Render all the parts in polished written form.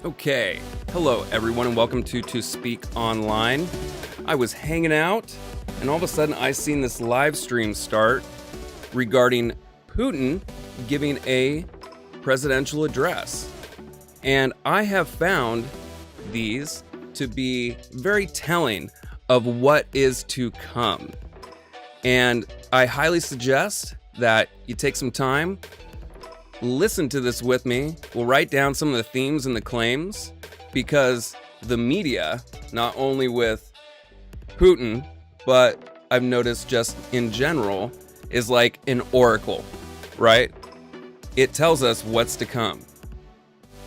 Okay, hello everyone and welcome to Speak Online. I was hanging out and all of a sudden I seen this live stream start regarding Putin giving a presidential address. And I have found these to be very telling of what is to come. And I highly suggest that you take some time, listen to this with me. We'll write down some of the themes and the claims, because the media, not only with Putin, but I've noticed just in general, is like an oracle, right? It tells us what's to come.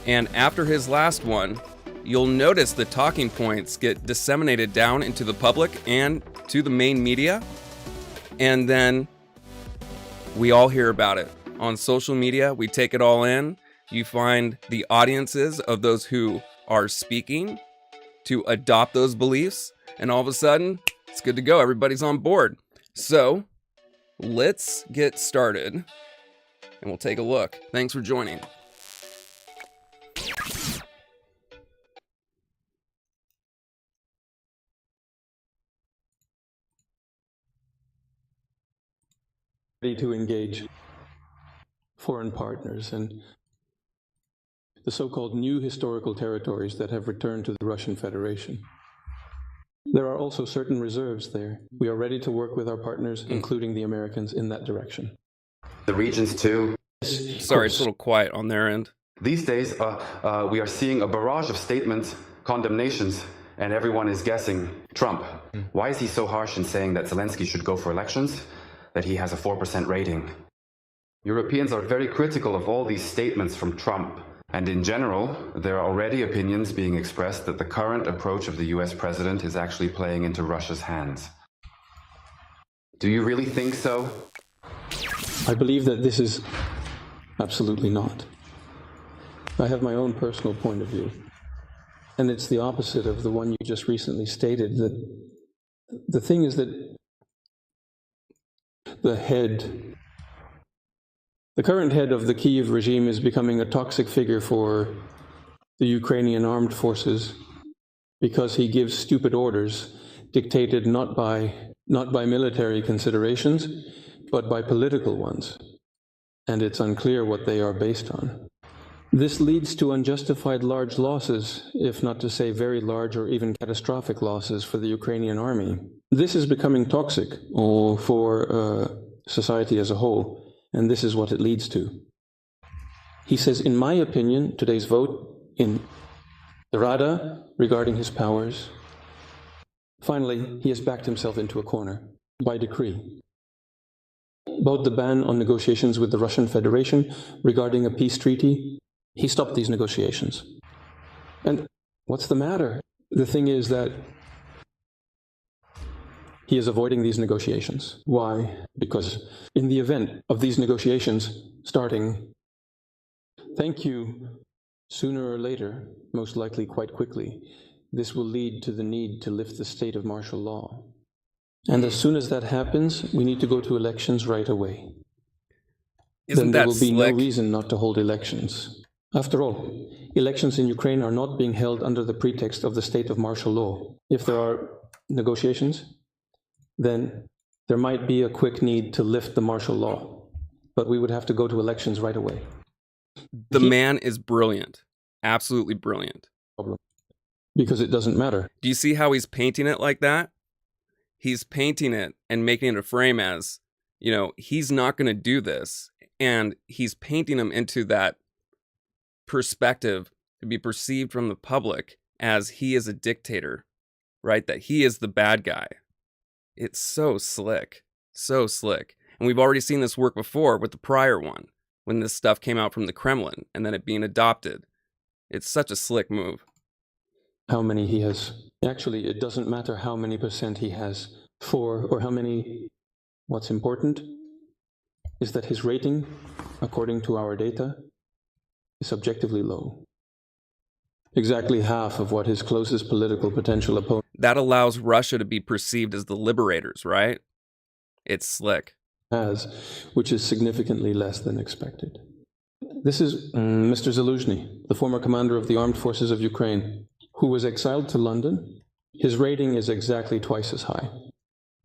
And after his last one, you'll notice the talking points get disseminated down into the public and to the main media. And then we all hear about it. On social media, we take it all in. You find the audiences of those who are speaking to adopt those beliefs, and all of a sudden, it's good to go. Everybody's on board. So, let's get started, and we'll take a look. Thanks for joining. To engage foreign partners and the so-called new historical territories that have returned to the Russian Federation. There are also certain reserves there. We are ready to work with our partners, including the Americans, in that direction. The regions too. Sorry, it's a little quiet on their end. These days, we are seeing a barrage of statements, condemnations, and everyone is guessing. Trump, why is he so harsh in saying that Zelensky should go for elections? That he has a 4% rating? Europeans are very critical of all these statements from Trump. And in general, there are already opinions being expressed that the current approach of the US president is actually playing into Russia's hands. Do you really think so? I believe that this is absolutely not. I have my own personal point of view. And it's the opposite of the one you just recently stated. That the thing is that the current head of the Kyiv regime is becoming a toxic figure for the Ukrainian armed forces because he gives stupid orders dictated not by military considerations, but by political ones. And it's unclear what they are based on. This leads to unjustified large losses, if not to say very large or even catastrophic losses for the Ukrainian army. This is becoming toxic for society as a whole. And this is what it leads to. He says, in my opinion, today's vote in the Rada regarding his powers, finally, he has backed himself into a corner by decree. Both the ban on negotiations with the Russian Federation regarding a peace treaty, he stopped these negotiations. And what's the matter? The thing is that he is avoiding these negotiations. Why? Because in the event of these negotiations starting, thank you, sooner or later, most likely quite quickly, this will lead to the need to lift the state of martial law. And as soon as that happens, we need to go to elections right away. Then there will be no reason not to hold elections. After all, elections in Ukraine are not being held under the pretext of the state of martial law. If there are negotiations, then there might be a quick need to lift the martial law, but we would have to go to elections right away. The man is brilliant, absolutely brilliant. Because it doesn't matter. Do you see how he's painting it like that? He's painting it and making it a frame as, you know, he's not going to do this. And he's painting him into that perspective to be perceived from the public as he is a dictator, right? That he is the bad guy. It's so slick, so slick. And we've already seen this work before with the prior one, when this stuff came out from the Kremlin and then it being adopted. It's such a slick move. How many he has. Actually, it doesn't matter how many percent he has for, or how many. What's important is that his rating, according to our data, is objectively low. Exactly half of what his closest political potential opponent. That allows Russia to be perceived as the liberators, right? It's slick. Has, which is significantly less than expected. This is Mr. Zaluzhny, the former commander of the armed forces of Ukraine, who was exiled to London. His rating is exactly twice as high.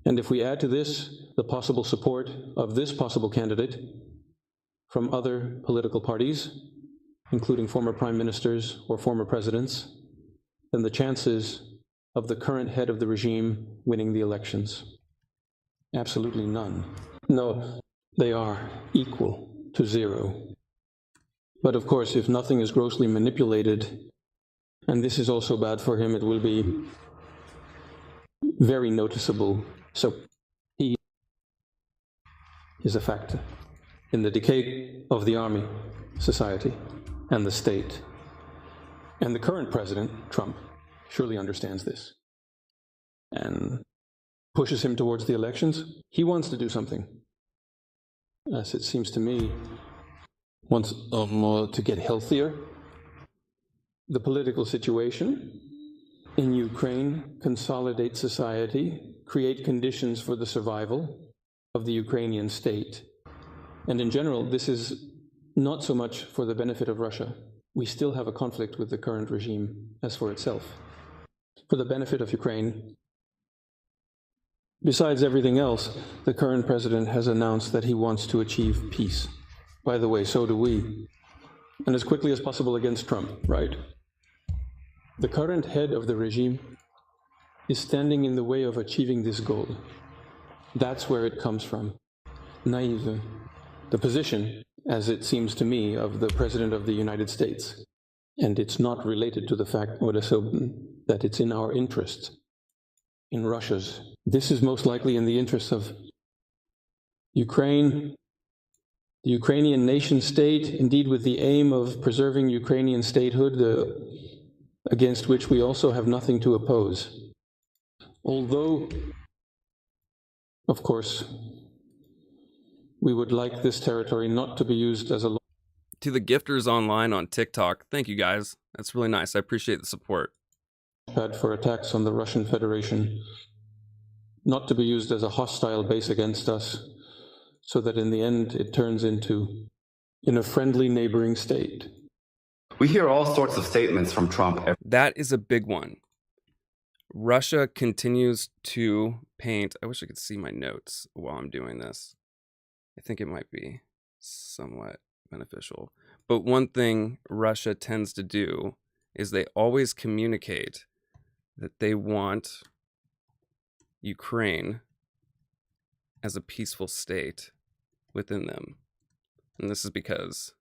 And if we add to this the possible support of this possible candidate from other political parties, including former prime ministers or former presidents, then the chances of the current head of the regime winning the elections, absolutely none. No, they are equal to zero. But of course, if nothing is grossly manipulated, and this is also bad for him, it will be very noticeable. So he is a factor in the decay of the army, society, and the state. And the current president, Trump, surely understands this and pushes him towards the elections. He wants to do something, as it seems to me, wants to get healthier. The political situation in Ukraine, consolidate society, create conditions for the survival of the Ukrainian state. And in general, this is not so much for the benefit of Russia. We still have a conflict with the current regime as for itself. For the benefit of Ukraine, besides everything else, the current president has announced that he wants to achieve peace. By the way, so do we. And as quickly as possible against Trump, right? The current head of the regime is standing in the way of achieving this goal. That's where it comes from. Naive. The position, as it seems to me, of the President of the United States. And it's not related to the fact that it's in our interest, in Russia's. This is most likely in the interest of Ukraine, the Ukrainian nation state, indeed with the aim of preserving Ukrainian statehood, against which we also have nothing to oppose. Although, of course, we would like this territory not to be used as a... To the gifters online on TikTok, thank you guys. That's really nice. I appreciate the support. ...pad for attacks on the Russian Federation, not to be used as a hostile base against us, so that in the end it turns into in a friendly neighboring state. We hear all sorts of statements from Trump. That is a big one. Russia continues to paint... I wish I could see my notes while I'm doing this. I think it might be somewhat beneficial. But one thing Russia tends to do is they always communicate that they want Ukraine as a peaceful state within them. And this is because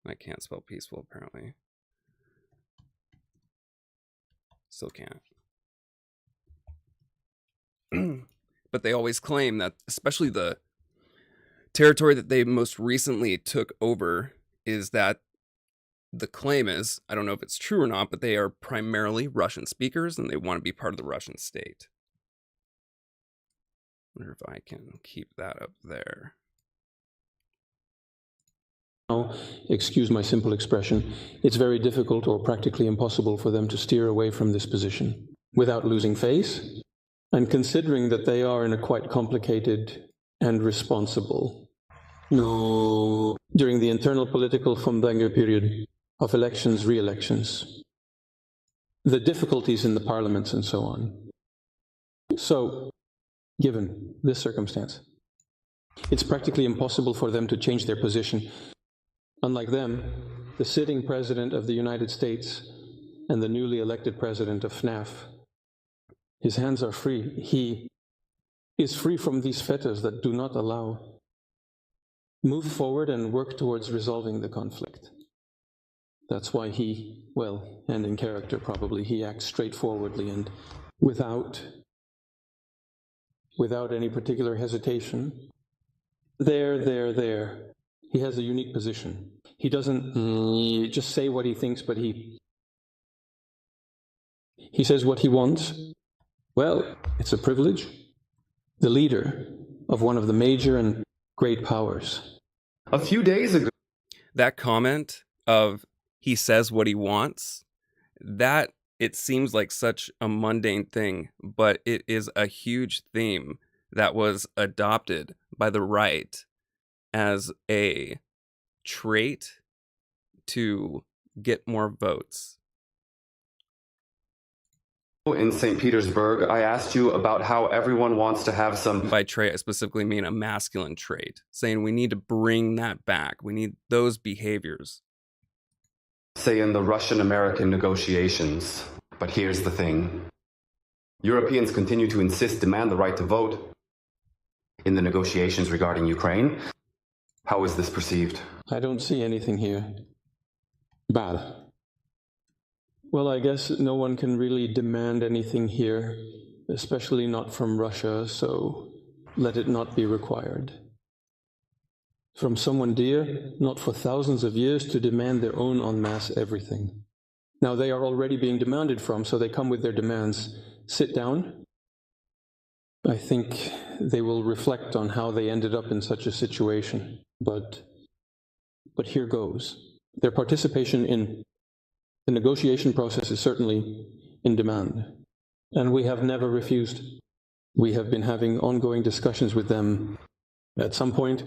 I can't spell peaceful, apparently. Still can't. But they always claim that, especially the territory that they most recently took over, is that the claim is, I don't know if it's true or not, but they are primarily Russian speakers and they want to be part of the Russian state. I wonder if I can keep that up there. Excuse my simple expression, it's very difficult or practically impossible for them to steer away from this position without losing face, and considering that they are in a quite complicated and responsible during the internal political Fumbanger period of elections, re-elections, the difficulties in the parliaments and so on. So, given this circumstance, it's practically impossible for them to change their position. Unlike them, the sitting president of the United States and the newly elected president of FNAF, his hands are free. He is free from these fetters that do not allow. Move forward and work towards resolving the conflict. That's why he, well, and in character probably, he acts straightforwardly and without any particular hesitation. There. He has a unique position. He doesn't just say what he thinks, but he says what he wants. Well, it's a privilege. The leader of one of the major and great powers. A few days ago, that comment of he says what he wants, that it seems like such a mundane thing, but it is a huge theme that was adopted by the right as a trait to get more votes? In St. Petersburg, I asked you about how everyone wants to have some... By trait, I specifically mean a masculine trait, saying we need to bring that back. We need those behaviors. Say in the Russian-American negotiations. But here's the thing. Europeans continue to demand the right to vote in the negotiations regarding Ukraine. How is this perceived? I don't see anything here bad. Well, I guess no one can really demand anything here, especially not from Russia, so let it not be required. From someone dear, not for thousands of years, to demand their own en masse everything. Now they are already being demanded from, so they come with their demands. Sit down. I think they will reflect on how they ended up in such a situation, but here goes. Their participation in the negotiation process is certainly in demand, and we have never refused. We have been having ongoing discussions with them at some point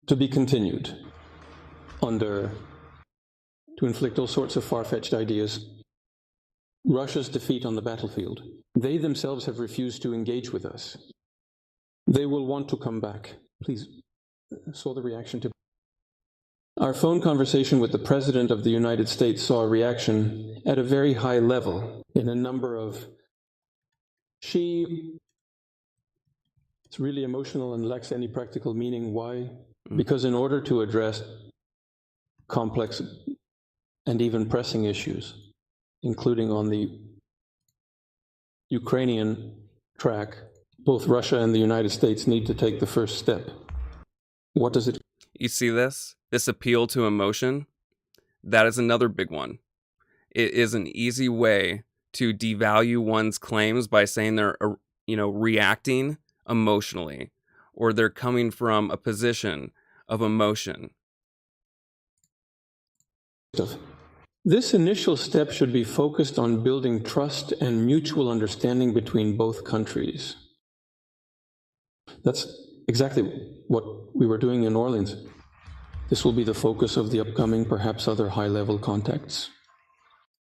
to be continued to inflict all sorts of far-fetched ideas. Russia's defeat on the battlefield. They themselves have refused to engage with us. They will want to come back. Please, saw the reaction to... Our phone conversation with the President of the United States saw a reaction at a very high level in a number of... It's really emotional and lacks any practical meaning. Why? Because in order to address complex and even pressing issues, including on the Ukrainian track, both Russia and the United States need to take the first step. What does it... You see this? This appeal to emotion? That is another big one. It is an easy way to devalue one's claims by saying they're, reacting emotionally, or they're coming from a position of emotion. This initial step should be focused on building trust and mutual understanding between both countries. That's exactly what we were doing in New Orleans. This will be the focus of the upcoming, perhaps other high-level contacts.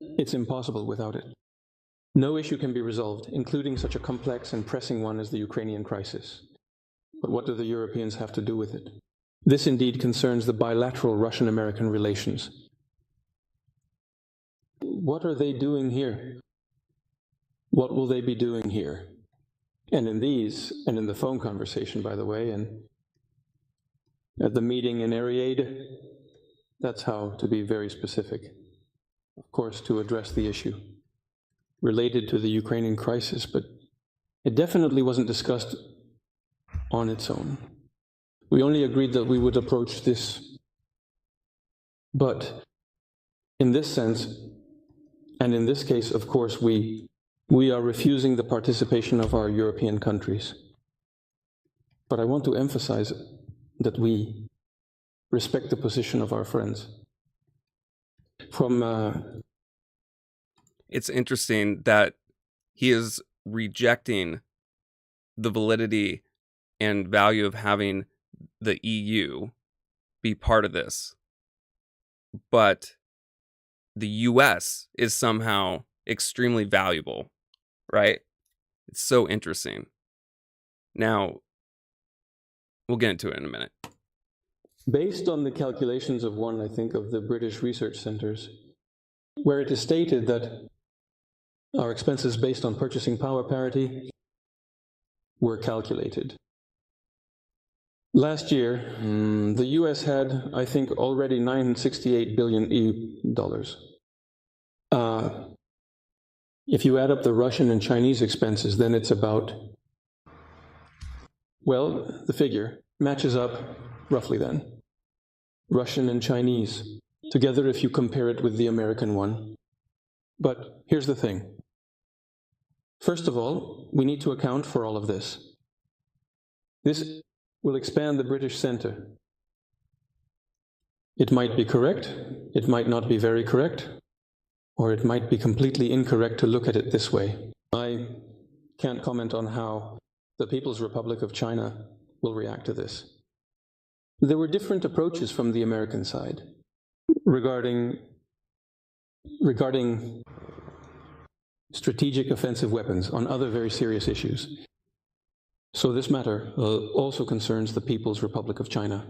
It's impossible without it. No issue can be resolved, including such a complex and pressing one as the Ukrainian crisis. But what do the Europeans have to do with it? This indeed concerns the bilateral Russian-American relations. What are they doing here? What will they be doing here? And in these, and in the phone conversation, by the way, and at the meeting in Ariade, that's how to be very specific. Of course, to address the issue related to the Ukrainian crisis, but it definitely wasn't discussed on its own. We only agreed that we would approach this. But in this sense, and in this case, of course, we are refusing the participation of our European countries. But I want to emphasize that we respect the position of our friends. It's interesting that he is rejecting the validity and value of having the EU be part of this. But the US is somehow extremely valuable, right? It's so interesting. Now, we'll get into it in a minute. Based on the calculations of one, I think, of the British research centers, where it is stated that our expenses based on purchasing power parity were calculated. Last year, the US had, I think, already $968 billion EU. If you add up the Russian and Chinese expenses, then it's about, well, the figure matches up roughly then. Russian and Chinese, together if you compare it with the American one. But here's the thing. First of all, we need to account for all of this. This will expand the British center. It might be correct, it might not be very correct, or it might be completely incorrect to look at it this way. I can't comment on how the People's Republic of China will react to this. There were different approaches from the American side. regarding strategic offensive weapons on other very serious issues. So this matter also concerns the People's Republic of China.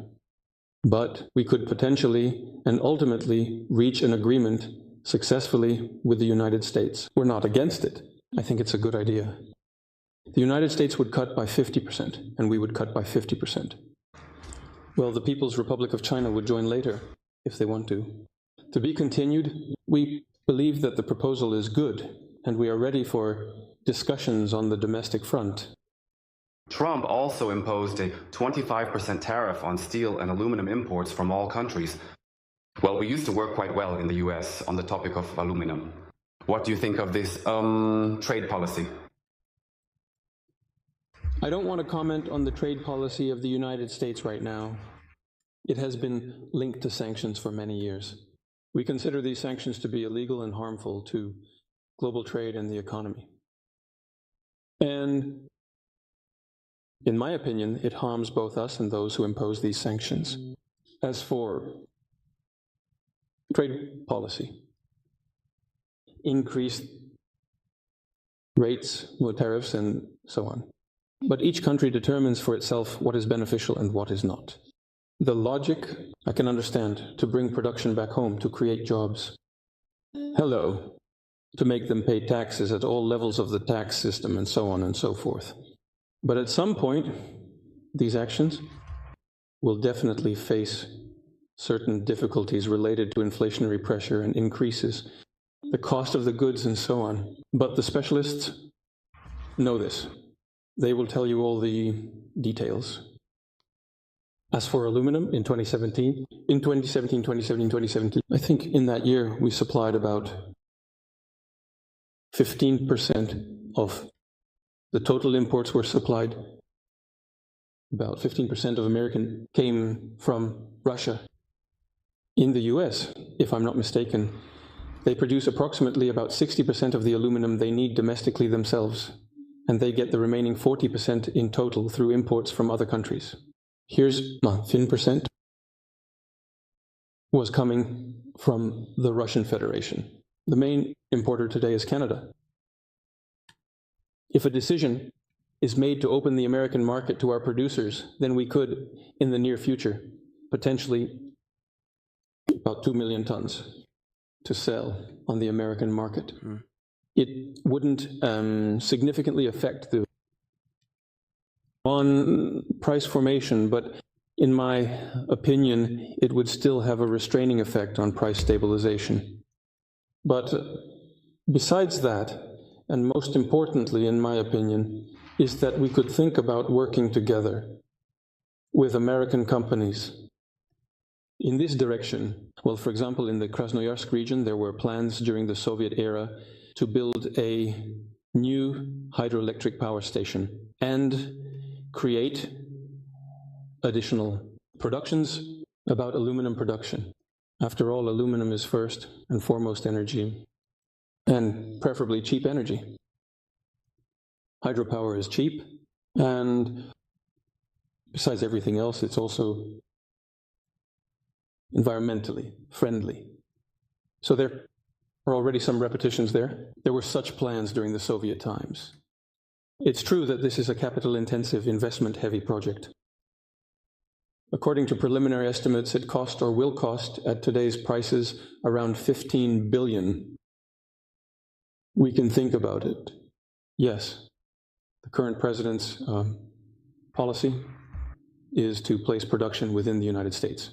But we could potentially and ultimately reach an agreement successfully with the United States. We're not against it. I think it's a good idea. The United States would cut by 50%, and we would cut by 50%. Well, the People's Republic of China would join later, if they want to. To be continued, we believe that the proposal is good, and we are ready for discussions on the domestic front. Trump also imposed a 25% tariff on steel and aluminum imports from all countries. Well, we used to work quite well in the US on the topic of aluminum. What do you think of this trade policy? I don't want to comment on the trade policy of the United States right now. It has been linked to sanctions for many years. We consider these sanctions to be illegal and harmful to global trade and the economy. And in my opinion, it harms both us and those who impose these sanctions. As for trade policy, increased rates, tariffs, and so on. But each country determines for itself what is beneficial and what is not. The logic, I can understand, to bring production back home, to create jobs. Hello, to make them pay taxes at all levels of the tax system and so on and so forth. But at some point, these actions will definitely face certain difficulties related to inflationary pressure and increases, the cost of the goods and so on. But the specialists know this. They will tell you all the details. As for aluminum in 2017, I think in that year we supplied about 15% of the total imports were supplied. About 15% of American came from Russia. In the US, if I'm not mistaken, they produce approximately about 60% of the aluminum they need domestically themselves, and they get the remaining 40% in total through imports from other countries. Here's 15% was coming from the Russian Federation. The main importer today is Canada. If a decision is made to open the American market to our producers, then we could, in the near future, potentially about 2 million tons to sell on the American market. It wouldn't significantly affect the on price formation, but in my opinion, it would still have a restraining effect on price stabilization. But besides that, and most importantly, in my opinion, is that we could think about working together with American companies in this direction. Well, for example, in the Krasnoyarsk region, there were plans during the Soviet era to build a new hydroelectric power station and create additional productions about aluminum production. After all, aluminum is first and foremost energy, and preferably cheap energy. Hydropower is cheap, and besides everything else, it's also environmentally friendly. So there are already some repetitions there. There were such plans during the Soviet times. It's true that this is a capital-intensive, investment-heavy project. According to preliminary estimates, it cost or will cost at today's prices around 15 billion. We can think about it. Yes, the current president's policy is to place production within the United States.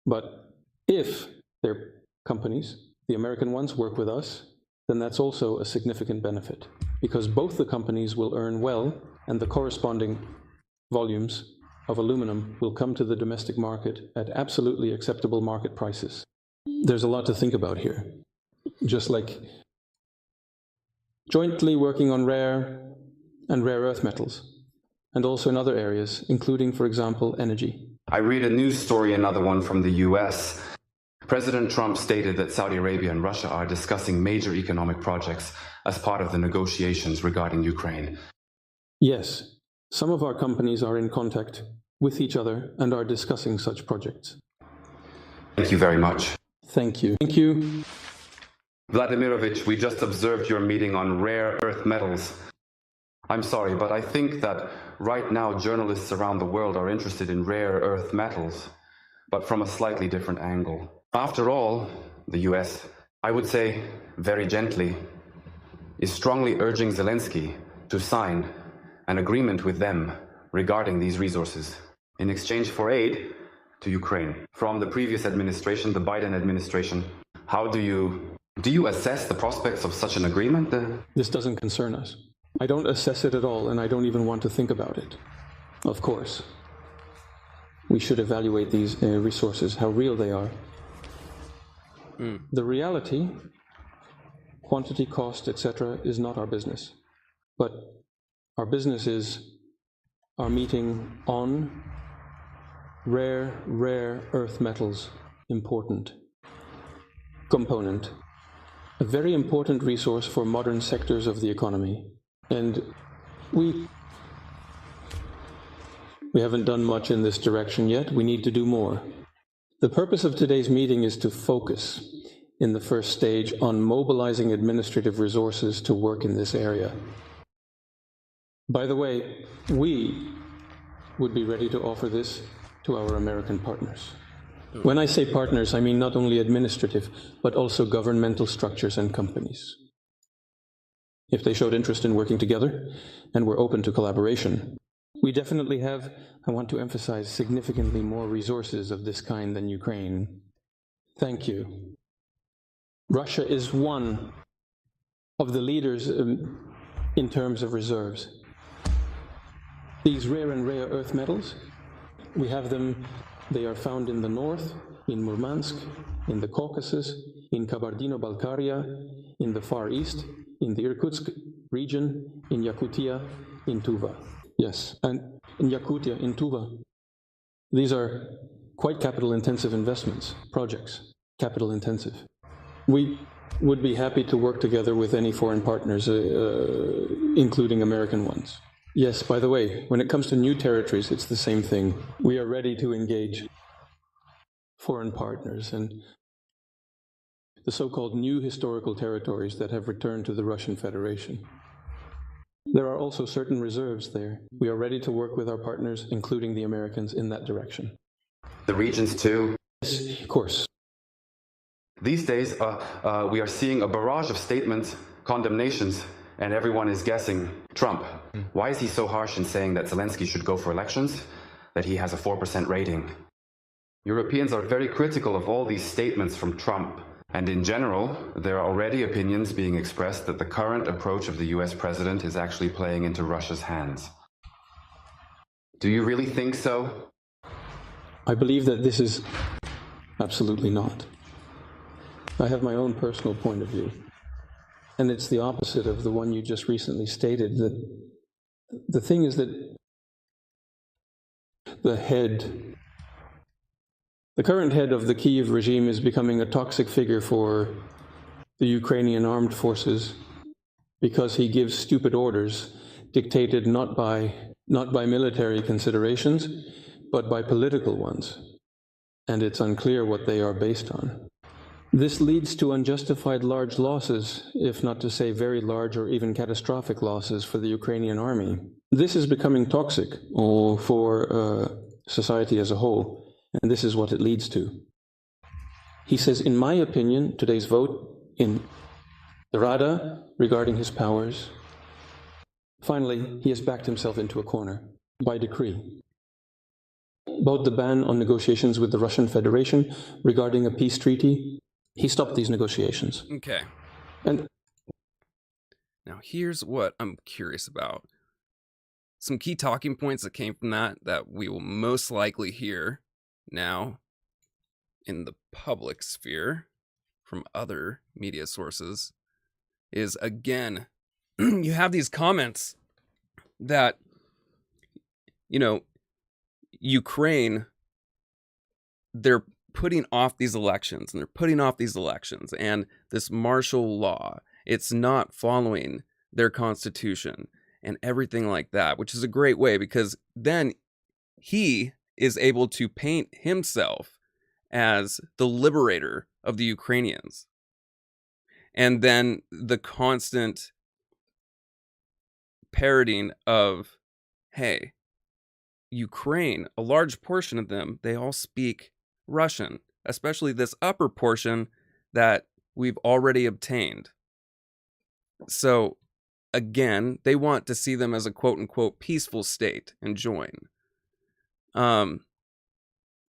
But if their companies, the American ones, work with us, then that's also a significant benefit, because both the companies will earn well, and the corresponding volumes of aluminum will come to the domestic market at absolutely acceptable market prices. There's a lot to think about here. Just like jointly working on rare and rare earth metals, and also in other areas, including, for example, energy. I read a news story, another one from the US. President Trump stated that Saudi Arabia and Russia are discussing major economic projects as part of the negotiations regarding Ukraine. Yes, some of our companies are in contact with each other and are discussing such projects. Thank you very much. Thank you. Thank you. Vladimirovich, we just observed your meeting on rare earth metals. I'm sorry, but I think that right now journalists around the world are interested in rare earth metals, but from a slightly different angle. After all, the US, I would say very gently, is strongly urging Zelensky to sign an agreement with them regarding these resources in exchange for aid to Ukraine. From the previous administration, the Biden administration, how do you assess the prospects of such an agreement? This doesn't concern us. I don't assess it at all, and I don't even want to think about it. Of course, we should evaluate these resources, how real they are. The reality, quantity, cost, etc., is not our business. But our business is our meeting on rare earth metals, important component, a very important resource for modern sectors of the economy. And we haven't done much in this direction yet. We need to do more. The purpose of today's meeting is to focus in the first stage on mobilizing administrative resources to work in this area. By the way, we would be ready to offer this to our American partners. When I say partners, I mean not only administrative, but also governmental structures and companies. If they showed interest in working together and were open to collaboration, we definitely have, I want to emphasize, significantly more resources of this kind than Ukraine. Thank you. Russia is one of the leaders in terms of reserves. These rare earth metals, we have them, they are found in the north, in Murmansk, in the Caucasus, in Kabardino-Balkaria, in the Far East, in the Irkutsk region, in Yakutia, in Tuva. Yes, and in Yakutia, in Tuva. These are quite capital-intensive investments, projects, capital-intensive. We would be happy to work together with any foreign partners, including American ones. Yes, by the way, when it comes to new territories, it's the same thing. We are ready to engage foreign partners and the so-called new historical territories that have returned to the Russian Federation. There are also certain reserves there. We are ready to work with our partners, including the Americans, in that direction. The regions too? Yes, of course. These days, we are seeing a barrage of statements, condemnations, and everyone is guessing. Trump, why is he so harsh in saying that Zelensky should go for elections, that he has a 4% rating? Europeans are very critical of all these statements from Trump. And in general, there are already opinions being expressed that the current approach of the US president is actually playing into Russia's hands. Do you really think so? I believe that this is absolutely not. I have my own personal point of view. And it's the opposite of the one you just recently stated. That the thing is that the current head of the Kyiv regime is becoming a toxic figure for the Ukrainian armed forces because he gives stupid orders dictated not by military considerations, but by political ones. And it's unclear what they are based on. This leads to unjustified large losses, if not to say very large or even catastrophic losses for the Ukrainian army. This is becoming toxic for society as a whole. And this is what it leads to. He says, in my opinion, today's vote in the Rada regarding his powers, finally, he has backed himself into a corner by decree. Both the ban on negotiations with the Russian Federation regarding a peace treaty, he stopped these negotiations. Okay. And now here's what I'm curious about. Some key talking points that came from that we will most likely hear now in the public sphere from other media sources is, again, you have these comments that, Ukraine, they're putting off these elections and this martial law, it's not following their constitution and everything like that, which is a great way because then he is able to paint himself as the liberator of the Ukrainians. And then the constant parroting of, hey, Ukraine, a large portion of them, they all speak Russian, especially this upper portion that we've already obtained. So again, they want to see them as a quote unquote peaceful state and join.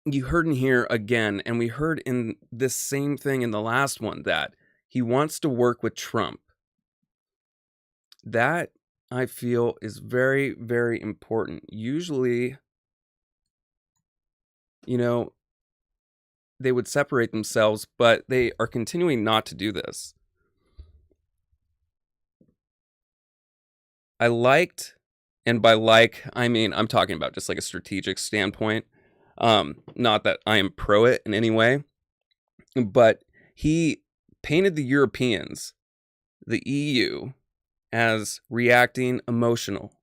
You heard in here again, and we heard in this same thing in the last one, that he wants to work with Trump. That, I feel, is very, very important. Usually, they would separate themselves, but they are continuing not to do this. I liked, and by like, I mean, I'm talking about just like a strategic standpoint. Not that I am pro it in any way, but he painted the Europeans, the EU, as reacting emotional,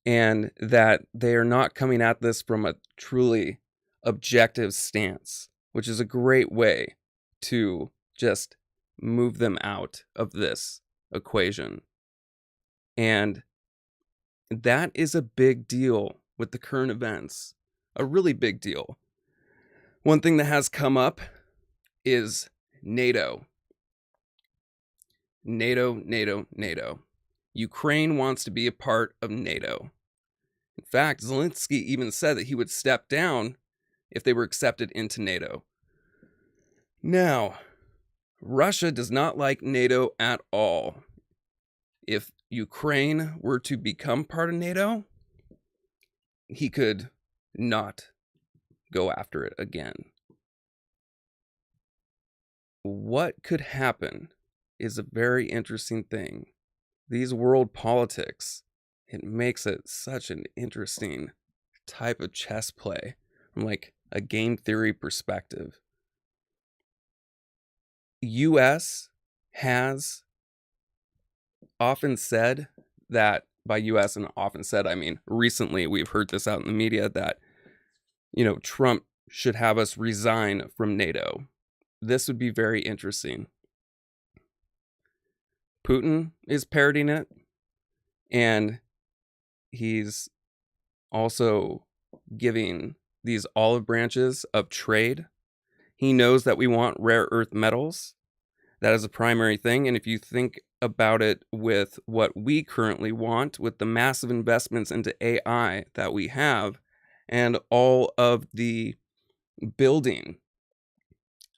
and that they are not coming at this from a truly objective stance, which is a great way to just move them out of this equation. And that is a big deal with the current events, a really big deal. One thing that has come up is NATO. NATO. Ukraine wants to be a part of NATO. In fact, Zelensky even said that he would step down if they were accepted into NATO. Now, Russia does not like NATO at all. If Ukraine were to become part of NATO, he could not go after it again. What could happen is a very interesting thing. These world politics, it makes it such an interesting type of chess play from like a game theory perspective. US has often said that, by US and often said, I mean, recently we've heard this out in the media that, Trump should have us resign from NATO. This would be very interesting. Putin is parroting it, and he's also giving these olive branches of trade. He knows that we want rare earth metals. That is a primary thing. And if you think about it with what we currently want, with the massive investments into AI that we have, and all of the building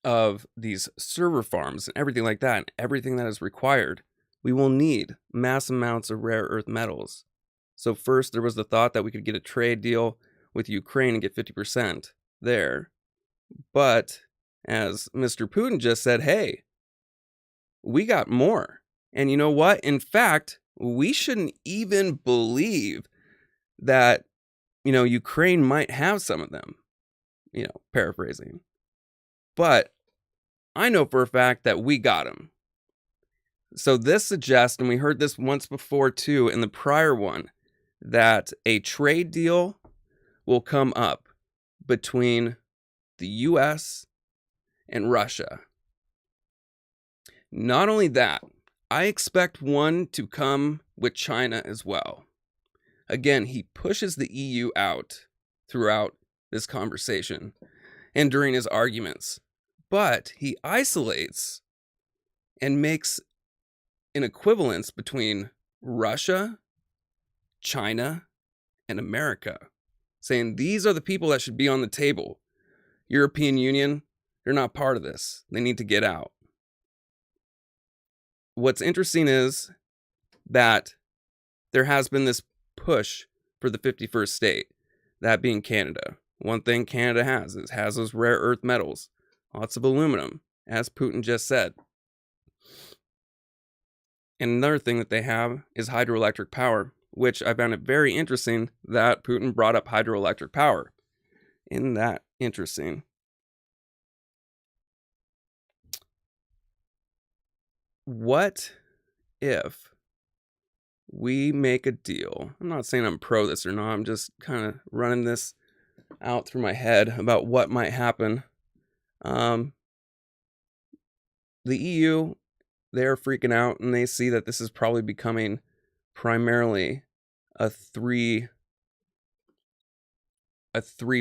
of these server farms and everything like that, and everything that is required, we will need mass amounts of rare earth metals. So first there was the thought that we could get a trade deal with Ukraine and get 50% there. But as Mr. Putin just said, hey, we got more. And you know what? In fact, we shouldn't even believe that, Ukraine might have some of them, paraphrasing. But I know for a fact that we got them. So this suggests, and we heard this once before too in the prior one, that a trade deal will come up between the US and Russia. Not only that, I expect one to come with China as well. Again, he pushes the EU out throughout this conversation and during his arguments, but he isolates and makes an equivalence between Russia, China, and America, saying these are the people that should be on the table. European Union, they're not part of this. They need to get out. What's interesting is that there has been this push for the 51st state, that being Canada. One thing Canada has is has those rare earth metals, lots of aluminum, as Putin just said. And another thing that they have is hydroelectric power, which I found it very interesting that Putin brought up hydroelectric power. Isn't that interesting? What if we make a deal? I'm not saying I'm pro this or not. I'm just kind of running this out through my head about what might happen. the EU, they're freaking out, and they see that this is probably becoming primarily a three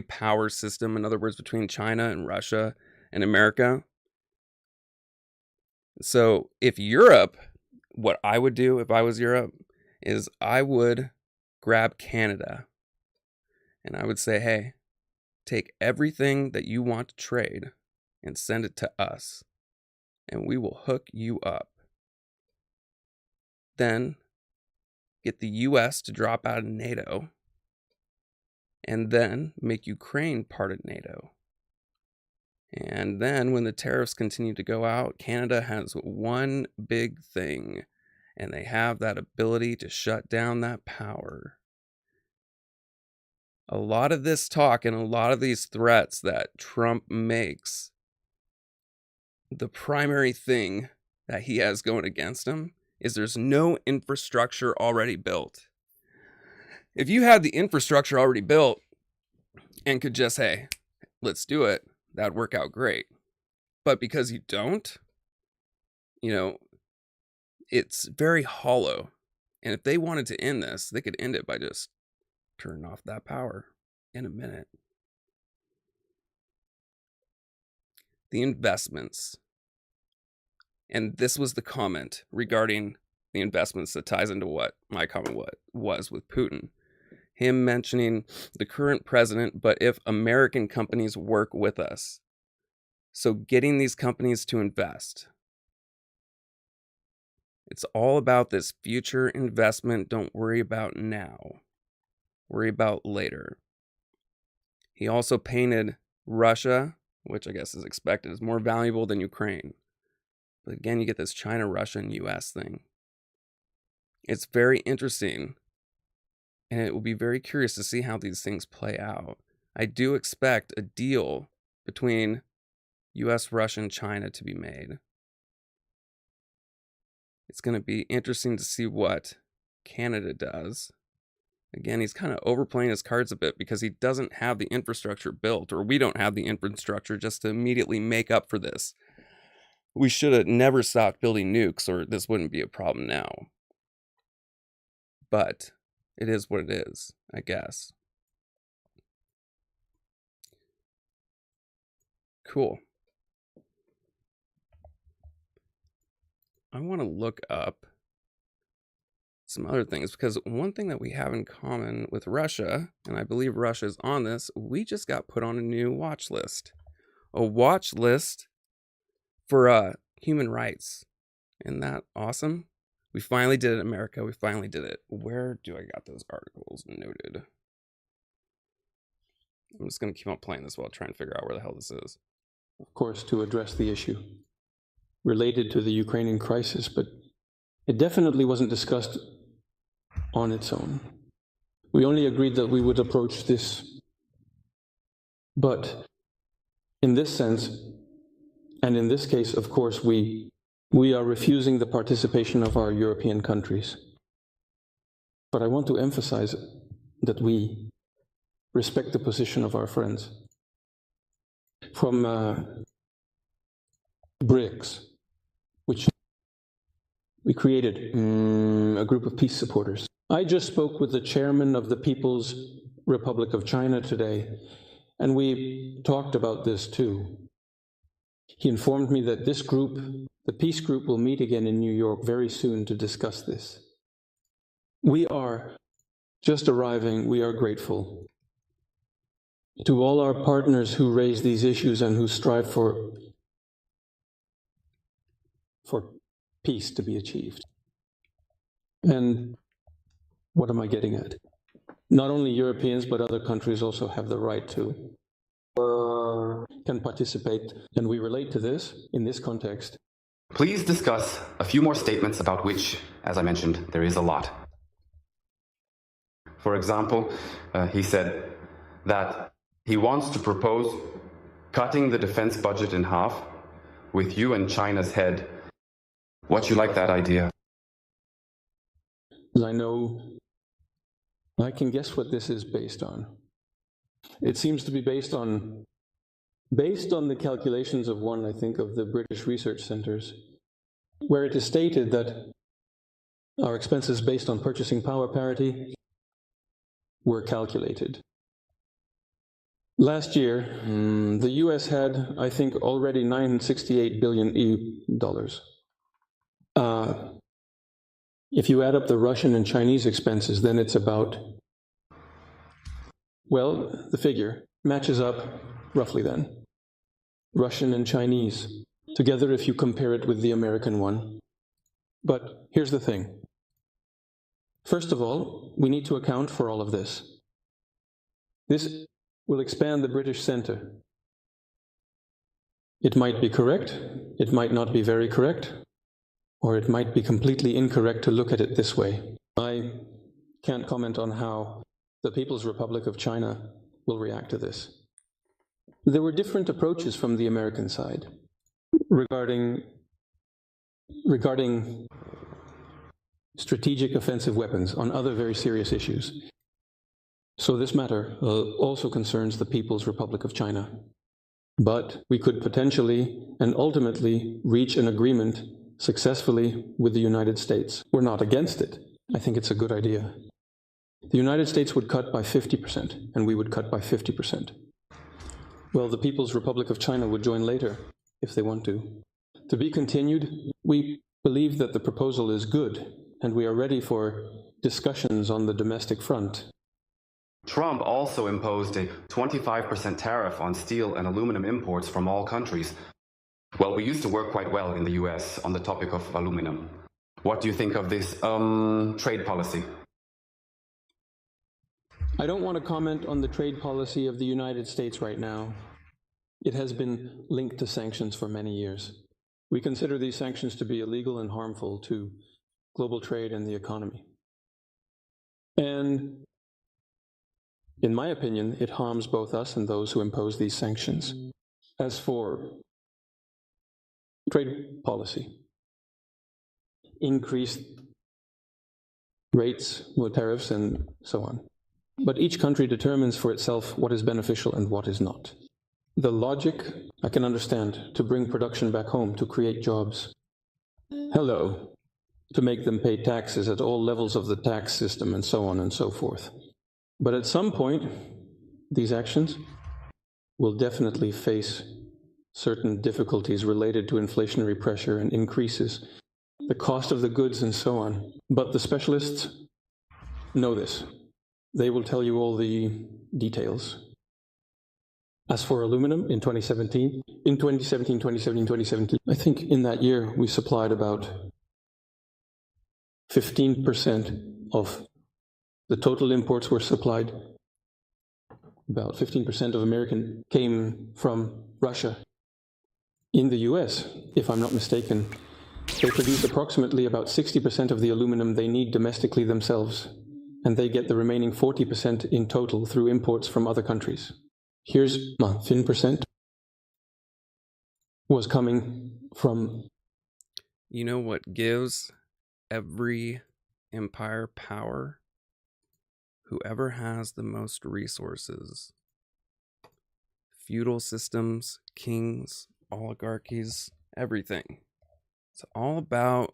power system, in other words, between China and Russia and America. So if Europe, what I would do if I was Europe is I would grab Canada and I would say, hey, take everything that you want to trade and send it to us, and we will hook you up. Then get the US to drop out of NATO, and then make Ukraine part of NATO. And then when the tariffs continue to go out, Canada has one big thing, and they have that ability to shut down that power. A lot of this talk and a lot of these threats that Trump makes, the primary thing that he has going against him is there's no infrastructure already built. If you had the infrastructure already built and could just, hey, let's do it, that'd work out great. But because you don't, it's very hollow. And if they wanted to end this, they could end it by just turning off that power in a minute. The investments. And this was the comment regarding the investments that ties into what my comment was with Putin. Him mentioning the current president, but if American companies work with us. So getting these companies to invest. It's all about this future investment. Don't worry about now. Worry about later. He also painted Russia, which I guess is expected, as more valuable than Ukraine. But again, you get this China, Russia, and US thing. It's very interesting. And it will be very curious to see how these things play out. I do expect a deal between US, Russia, and China to be made. It's going to be interesting to see what Canada does. Again, he's kind of overplaying his cards a bit because he doesn't have the infrastructure built, or we don't have the infrastructure just to immediately make up for this. We should have never stopped building nukes, or this wouldn't be a problem now. But it is what it is, I guess. Cool. I want to look up some other things, because one thing that we have in common with Russia, and I believe Russia is on this, we just got put on a new watch list. A watch list for human rights. Isn't that awesome? We finally did it in America. We finally did it. Where do I got those articles noted? I'm just going to keep on playing this while trying to figure out where the hell this is. Of course, to address the issue related to the Ukrainian crisis, but it definitely wasn't discussed on its own. We only agreed that we would approach this. But in this sense, and in this case, of course, we are refusing the participation of our European countries. But I want to emphasize that we respect the position of our friends. From BRICS, which we created a group of peace supporters. I just spoke with the chairman of the People's Republic of China today, and we talked about this too. He informed me that this group, the peace group, will meet again in New York very soon to discuss this. We are just arriving. We are grateful to all our partners who raise these issues and who strive for peace to be achieved. And what am I getting at? Not only Europeans, but other countries also have the right to can participate, and we relate to this in this context. Please discuss a few more statements about which, as I mentioned, there is a lot. For example, he said that he wants to propose cutting the defense budget in half with you and China's head. What you like that idea? I know, I can guess what this is based on. It seems to be based on based on the calculations of one, I think, of the British research centers, where it is stated that our expenses based on purchasing power parity were calculated. Last year, the US had, I think, already $968 billion EU dollars. If you add up the Russian and Chinese expenses, then it's about, well, the figure matches up roughly then. Russian and Chinese, together if you compare it with the American one. But here's the thing. First of all, we need to account for all of this. This will expand the British center. It might be correct, it might not be very correct, or it might be completely incorrect to look at it this way. I can't comment on how the People's Republic of China will react to this. There were different approaches from the American side regarding strategic offensive weapons on other very serious issues. So this matter also concerns the People's Republic of China. But we could potentially and ultimately reach an agreement successfully with the United States. We're not against it. I think it's a good idea. The United States would cut by 50%, and we would cut by 50%. Well, the People's Republic of China would join later, if they want to. To be continued, we believe that the proposal is good, and we are ready for discussions on the domestic front. Trump also imposed a 25% tariff on steel and aluminum imports from all countries. Well, we used to work quite well in the US on the topic of aluminum. What do you think of this trade policy? I don't want to comment on the trade policy of the United States right now. It has been linked to sanctions for many years. We consider these sanctions to be illegal and harmful to global trade and the economy. And in my opinion, it harms both us and those who impose these sanctions. As for trade policy, increased rates, more tariffs, and so on. But each country determines for itself what is beneficial and what is not. The logic, I can understand, to bring production back home, to create jobs. Hello, to make them pay taxes at all levels of the tax system and so on and so forth. But at some point, these actions will definitely face certain difficulties related to inflationary pressure and increases, the cost of the goods and so on. But the specialists know this. They will tell you all the details. As for aluminum in 2017, I think in that year we supplied about 15% of the total imports were supplied. About 15% of American came from Russia. In the US, if I'm not mistaken, they produce approximately about 60% of the aluminum they need domestically themselves, and they get the remaining 40% in total through imports from other countries. Here's 15% was coming from... You know what gives every empire power? Whoever has the most resources. Feudal systems, kings, oligarchies, everything. It's all about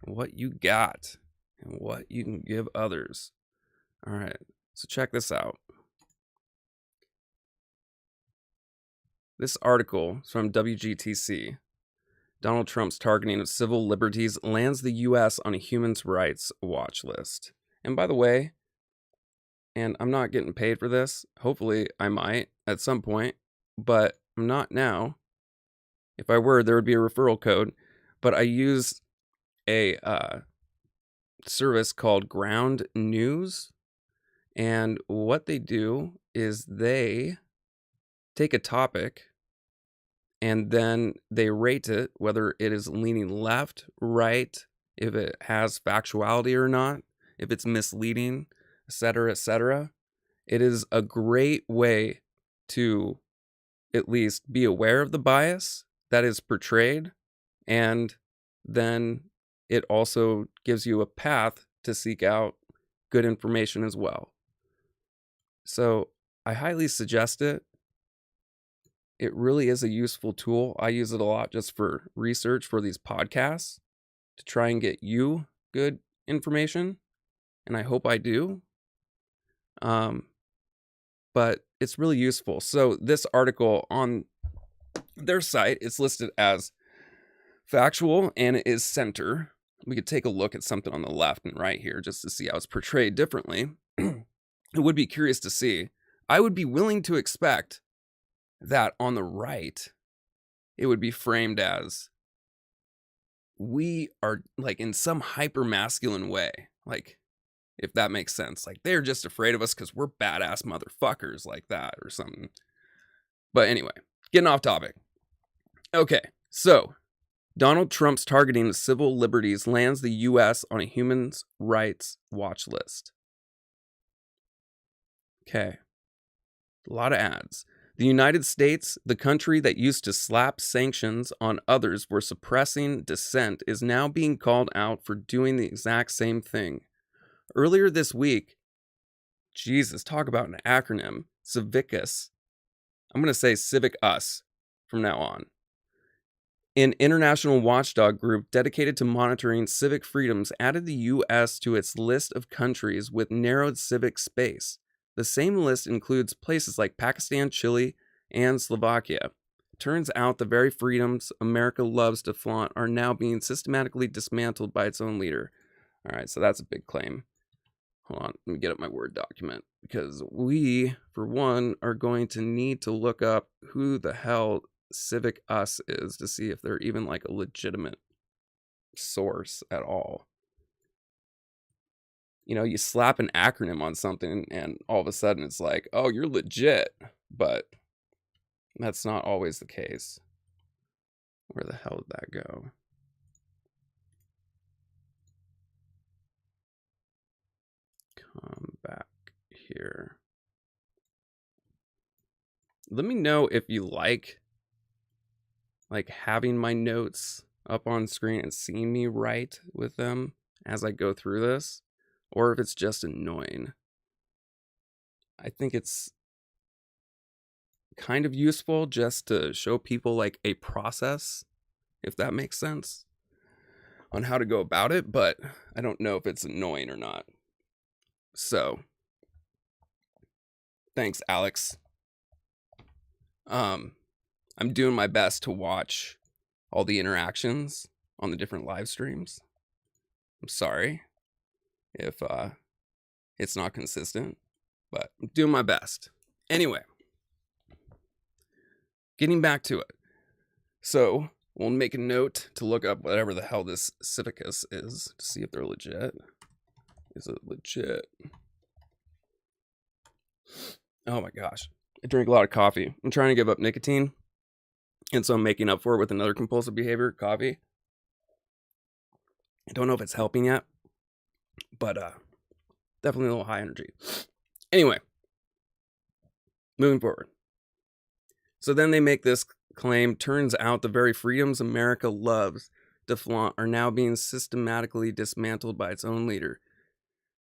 what you got and what you can give others. All right, so check this out. This article is from WGTC. Donald Trump's targeting of civil liberties lands the U.S. on a human rights watch list. And by the way, and I'm not getting paid for this. Hopefully I might at some point, but I'm not now. If I were, there would be a referral code. But I use a service called Ground News. And what they do is they take a topic and then they rate it, whether it is leaning left, right, if it has factuality or not, if it's misleading, etc., etc. It is a great way to at least be aware of the bias that is portrayed, and then it also gives you a path to seek out good information as well. So I highly suggest it. it really is a useful tool. I use it a lot just for research for these podcasts to try and get you good information, and I hope I do. But it's really useful. So this article on their site, it's listed as factual and it is center. We could take a look at something on the left and right here just to see how it's portrayed differently. It would be curious to see. I would be willing to expect that on the right, it would be framed as we are like in some hyper masculine way. Like, if that makes sense. Like, they're just afraid of us because we're badass motherfuckers like that or something. But anyway, getting off topic. Okay, so Donald Trump's targeting of civil liberties lands the U.S. on a human rights watch list. Okay, a lot of ads. The United States, the country that used to slap sanctions on others for suppressing dissent, is now being called out for doing the exact same thing. Earlier this week, Jesus, talk about an acronym, Civicus. I'm going to say Civic Us from now on. An international watchdog group dedicated to monitoring civic freedoms added the U.S. to its list of countries with narrowed civic space. The same list includes places like Pakistan, Chile, and Slovakia. Turns out the very freedoms America loves to flaunt are now being systematically dismantled by its own leader. All right, so that's a big claim. Hold on, let me get up my Word document, because we, for one, are going to need to look up who the hell Civic Us is to see if they're even like a legitimate source at all. You know, you slap an acronym on something and all of a sudden it's like, oh, you're legit. But that's not always the case. Where the hell did that go? Come back here. Let me know if you like having my notes up on screen and seeing me write with them as I go through this, or if it's just annoying. I think it's kind of useful just to show people like a process, if that makes sense, on how to go about it, but I don't know if it's annoying or not. So, thanks, Alex. I'm doing my best to watch all the interactions on the different live streams. I'm sorry if it's not consistent, but I'm doing my best. Anyway, getting back to it. So we'll make a note to look up whatever the hell this Civicus is to see if they're legit. Is it legit? Oh my gosh. I drink a lot of coffee. I'm trying to give up nicotine, and so I'm making up for it with another compulsive behavior, coffee. I don't know if it's helping yet, but definitely a little high energy. Anyway, moving forward. So then they make this claim, turns out the very freedoms America loves to flaunt are now being systematically dismantled by its own leader.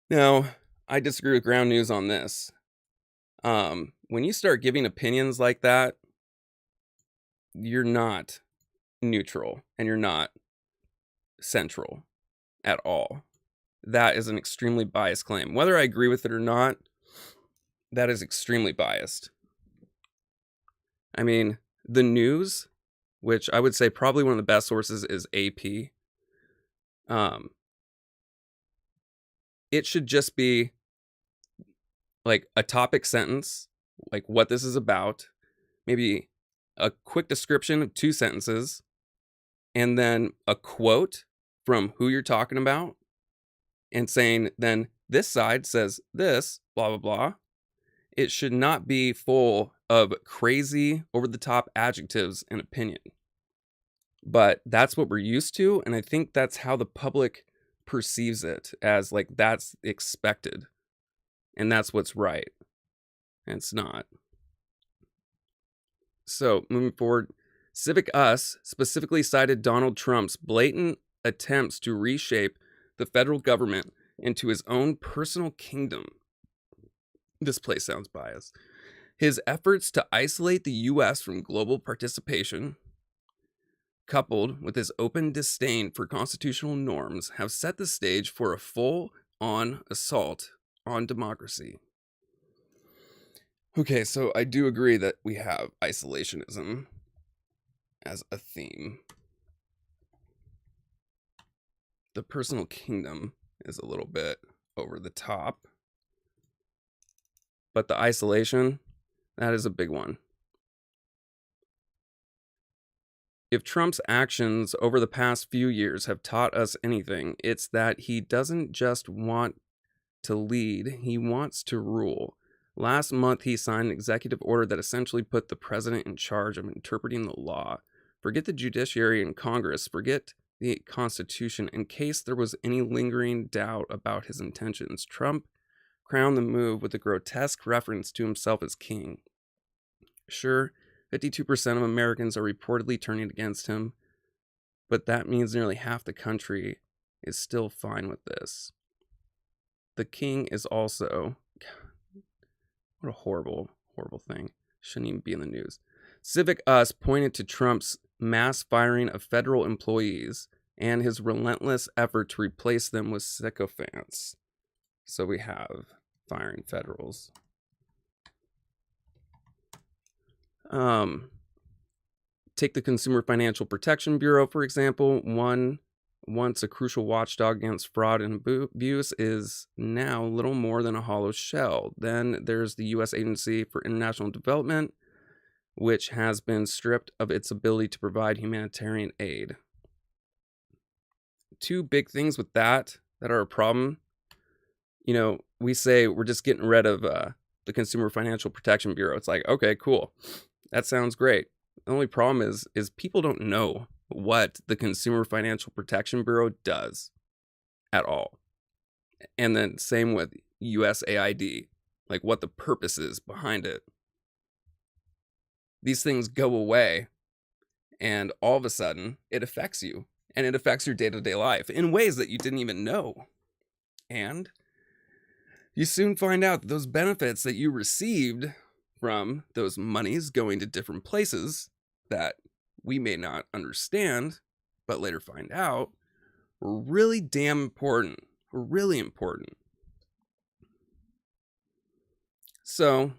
Now, I disagree with Ground News on this. When you start giving opinions like that, you're not neutral and you're not central at all. That is an extremely biased claim. Whether I agree with it or not, that is extremely biased. I mean, the news, which I would say probably one of the best sources is AP. It should just be like a topic sentence, like what this is about, maybe a quick description of 2 sentences, and then a quote from who you're talking about, and saying, then this side says this, blah, blah, blah. It should not be full of crazy, over-the-top adjectives and opinion. But that's what we're used to, and I think that's how the public perceives it, as like that's expected, and that's what's right. And it's not. So, moving forward, Civic Us specifically cited Donald Trump's blatant attempts to reshape the federal government into his own personal kingdom. This place sounds biased. His efforts to isolate the U.S. from global participation, coupled with his open disdain for constitutional norms, have set the stage for a full-on assault on democracy. Okay, so I do agree that we have isolationism as a theme. The personal kingdom is a little bit over the top, but the isolation, that is a big one. If Trump's actions over the past few years have taught us anything, it's that he doesn't just want to lead, he wants to rule. Last month, he signed an executive order that essentially put the president in charge of interpreting the law. Forget the judiciary and Congress, forget the Constitution. In case there was any lingering doubt about his intentions, Trump crowned the move with a grotesque reference to himself as king. Sure, 52% of Americans are reportedly turning against him, but that means nearly half the country is still fine with this. The king is also... What a horrible, horrible thing. Shouldn't even be in the news. Civic Us pointed to Trump's mass firing of federal employees and his relentless effort to replace them with sycophants. So we have firing federals. Take the Consumer Financial Protection Bureau, for example. Once a crucial watchdog against fraud and abuse, is now little more than a hollow shell. Then there's the U.S. Agency for International Development, which has been stripped of its ability to provide humanitarian aid. Two big things with that are a problem. You know, we say we're just getting rid of the Consumer Financial Protection Bureau. It's like, okay, cool. That sounds great. The only problem is people don't know what the Consumer Financial Protection Bureau does at all. And then same with USAID, like what the purpose is behind it. These things go away, and all of a sudden it affects you, and it affects your day-to-day life in ways that you didn't even know. And you soon find out that those benefits that you received from those monies going to different places that we may not understand, but later find out, were really damn important. Were really important. So,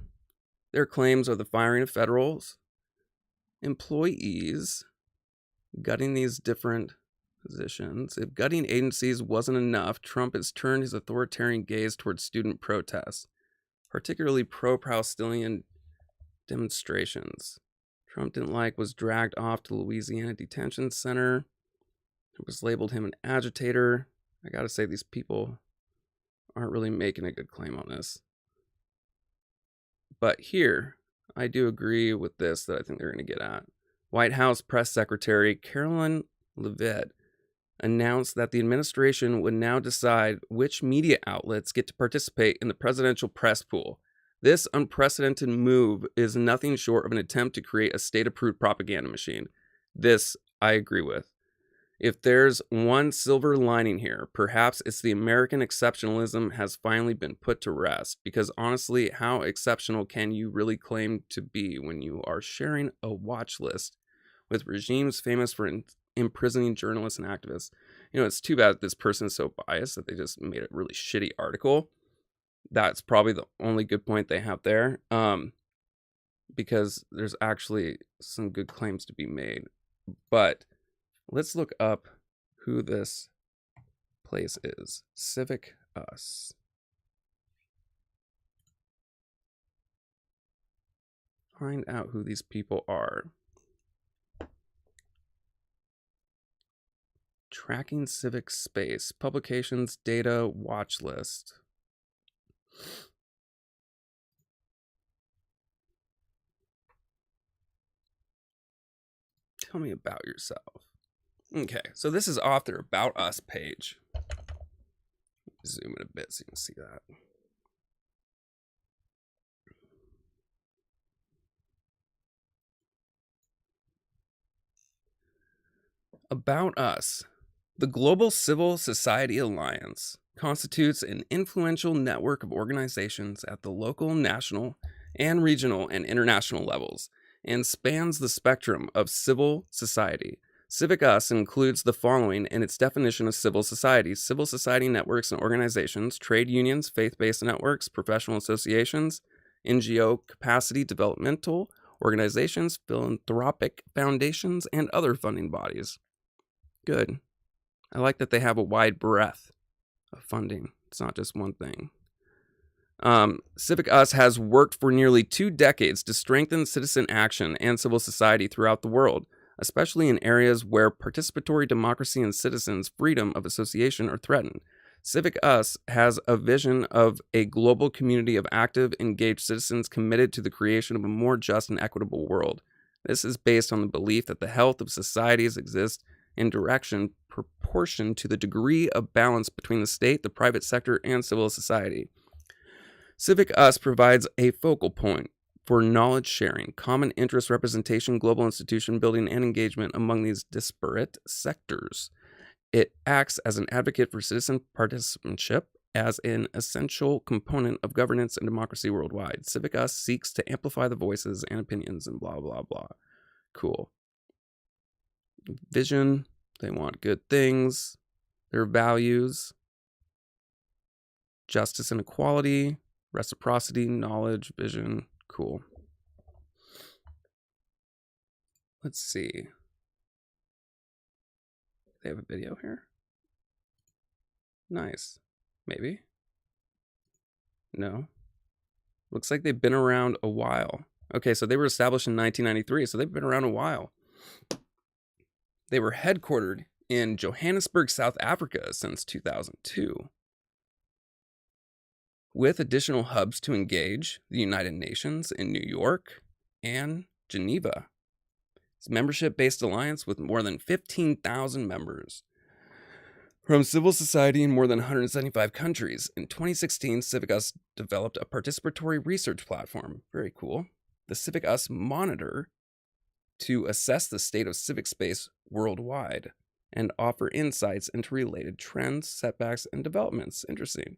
their claims are the firing of federal employees, gutting these different positions. If gutting agencies wasn't enough, Trump has turned his authoritarian gaze towards student protests, particularly pro-Palestinian demonstrations. Trump didn't like was dragged off to Louisiana detention center. It was labeled him an agitator. I gotta say, these people aren't really making a good claim on this. But here, I do agree with this that I think they're going to get at. White House Press Secretary Carolyn Leavitt announced that the administration would now decide which media outlets get to participate in the presidential press pool. This unprecedented move is nothing short of an attempt to create a state-approved propaganda machine. This I agree with. If there's one silver lining here, perhaps it's the American exceptionalism has finally been put to rest. Because honestly, how exceptional can you really claim to be when you are sharing a watch list with regimes famous for imprisoning journalists and activists? You know, it's too bad that this person is so biased that they just made a really shitty article. That's probably the only good point they have there, because there's actually some good claims to be made. But let's look up who this place is. Civic Us. Find out who these people are. Tracking civic space. Publications, data, watch list. Tell me about yourself. Okay, so this is off their About Us page. Zoom in a bit so you can see that. About Us. The Global Civil Society Alliance constitutes an influential network of organizations at the local, national, and regional and international levels, and spans the spectrum of civil society. Civic Us includes the following in its definition of civil society: civil society networks and organizations, trade unions, faith-based networks, professional associations, NGO capacity developmental organizations, philanthropic foundations, and other funding bodies. Good. I like that they have a wide breadth of funding. It's not just one thing. Civic Us has worked for nearly 2 decades to strengthen citizen action and civil society throughout the world, especially in areas where participatory democracy and citizens' freedom of association are threatened. Civic Us has a vision of a global community of active, engaged citizens committed to the creation of a more just and equitable world. This is based on the belief that the health of societies exists in direction proportioned to the degree of balance between the state, the private sector, and civil society. Civic Us provides a focal point for knowledge sharing, common interest representation, global institution building, and engagement among these disparate sectors. It acts as an advocate for citizen participantship as an essential component of governance and democracy worldwide. Civic Us seeks to amplify the voices and opinions and blah, blah, blah. Cool. Vision, they want good things. Their values: justice and equality, reciprocity, knowledge, vision. Cool. Let's see. They have a video here? Nice. Maybe. No. Looks like they've been around a while. Okay, so they were established in 1993, so they've been around a while. They were headquartered in Johannesburg, South Africa since 2002. With additional hubs to engage: the United Nations in New York and Geneva. It's a membership-based alliance with more than 15,000 members from civil society in more than 175 countries. In 2016, Civic Us developed a participatory research platform. Very cool. The Civic Us Monitor, to assess the state of civic space worldwide and offer insights into related trends, setbacks, and developments. Interesting.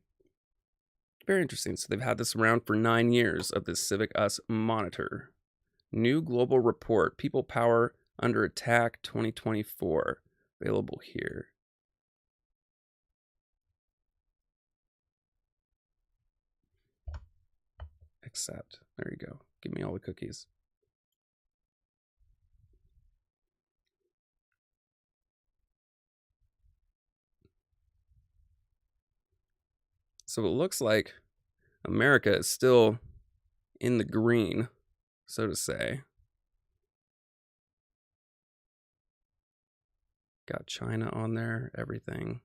Very interesting. So they've had this around for 9 years, of this Civic Us Monitor. New global report, People Power Under Attack 2024. Available here. Accept. There you go. Give me all the cookies. So it looks like America is still in the green, so to say. Got China on there, everything.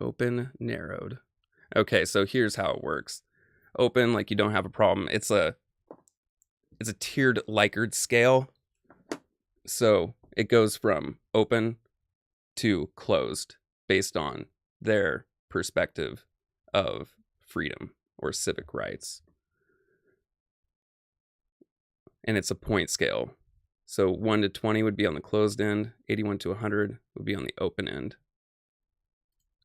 Open, narrowed. Okay, so here's how it works. Open, like you don't have a problem. It's a tiered Likert scale. So it goes from open to closed based on their perspective of freedom or civic rights. And it's a point scale. So 1 to 20 would be on the closed end. 81 to 100 would be on the open end.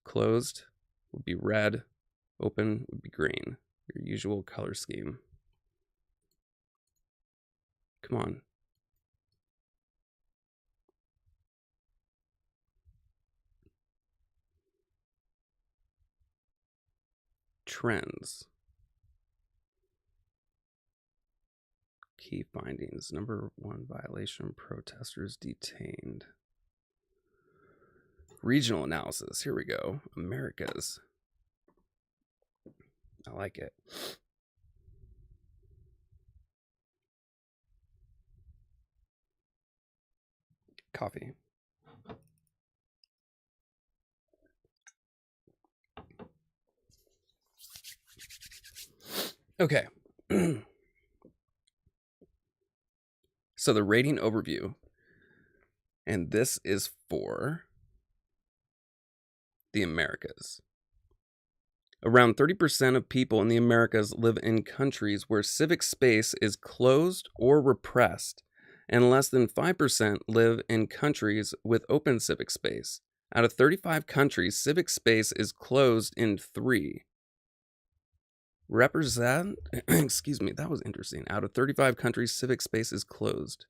Closed would be red. Open would be green. Your usual color scheme. Come on. Trends. Key findings. Number 1 violation, protesters detained. Regional analysis. Here we go. Americas. I like it. Coffee. Okay. So the rating overview, and this is for the Americas. Around 30% of people in the Americas live in countries where civic space is closed or repressed, and less than 5% live in countries with open civic space. Out of 35 countries, civic space is closed in 3. excuse me, that was interesting. Out of 35 countries, civic space is closed.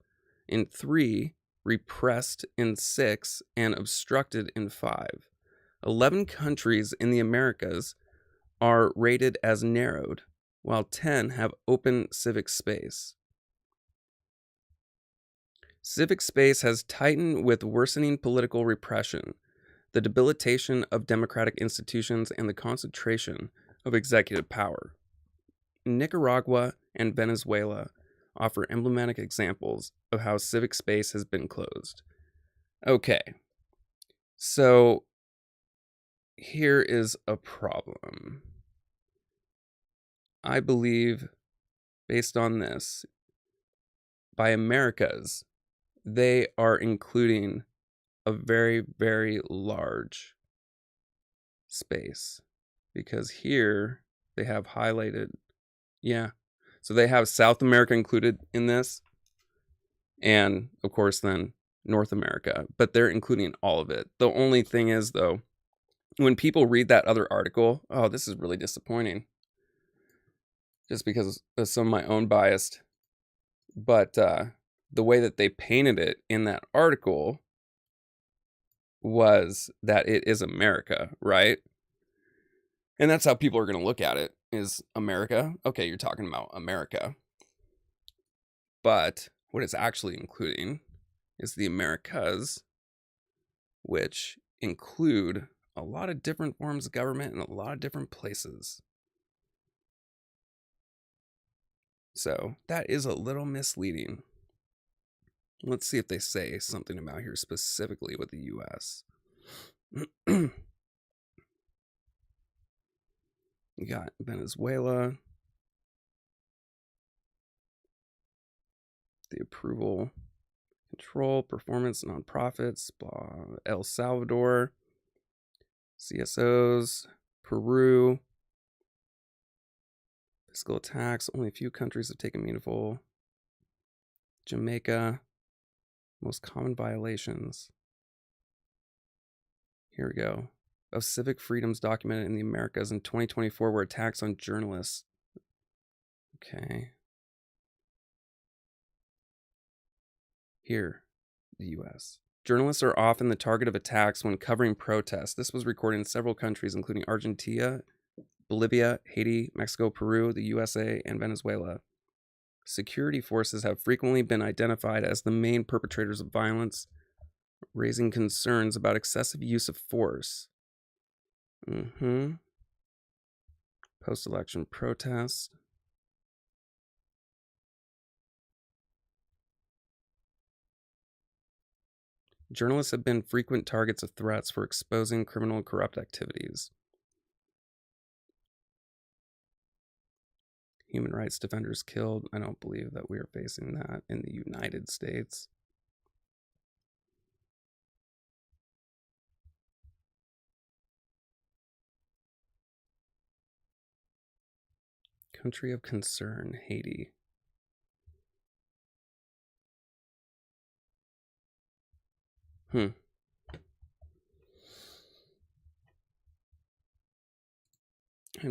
In 3, repressed in 6, and obstructed in 5. 11 countries in the Americas are rated as narrowed, while 10 have open civic space. Civic space has tightened with worsening political repression, the debilitation of democratic institutions, and the concentration of executive power. Nicaragua and Venezuela offer emblematic examples of how civic space has been closed. Okay, so here is a problem. I believe, based on this, by Americas, they are including a very, very large space, because here they have highlighted, so they have South America included in this, and of course then North America, but they're including all of it. The only thing is, though, when people read that other article, oh, this is really disappointing, just because of some of my own bias, but the way that they painted it in that article was that it is America, right? And that's how people are going to look at it, is America. Okay, you're talking about America. But what it's actually including is the Americas, which include a lot of different forms of government in a lot of different places. So that is a little misleading. Let's see if they say something about here specifically with the U.S. You got Venezuela, the approval, control, performance, nonprofits, blah, El Salvador, CSOs, Peru, fiscal attacks, only a few countries have taken meaningful, Jamaica, most common violations. Here we go. Of civic freedoms documented in the Americas in 2024 were attacks on journalists. Okay. Here, the U.S. Journalists are often the target of attacks when covering protests. This was recorded in several countries, including Argentina, Bolivia, Haiti, Mexico, Peru, the USA, and Venezuela. Security forces have frequently been identified as the main perpetrators of violence, raising concerns about excessive use of force. Post-election protests. Journalists have been frequent targets of threats for exposing criminal and corrupt activities. Human rights defenders killed. I don't believe that we are facing that in the United States. Country of concern, Haiti. I'm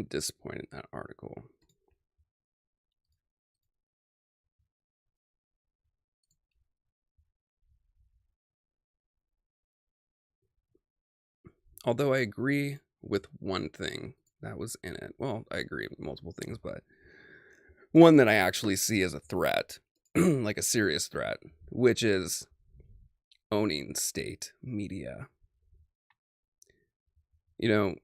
disappointed in that article. Although I agree with one thing that was in it. Well, I agree with multiple things, but one that I actually see as a threat, like a serious threat, which is owning state media. You know,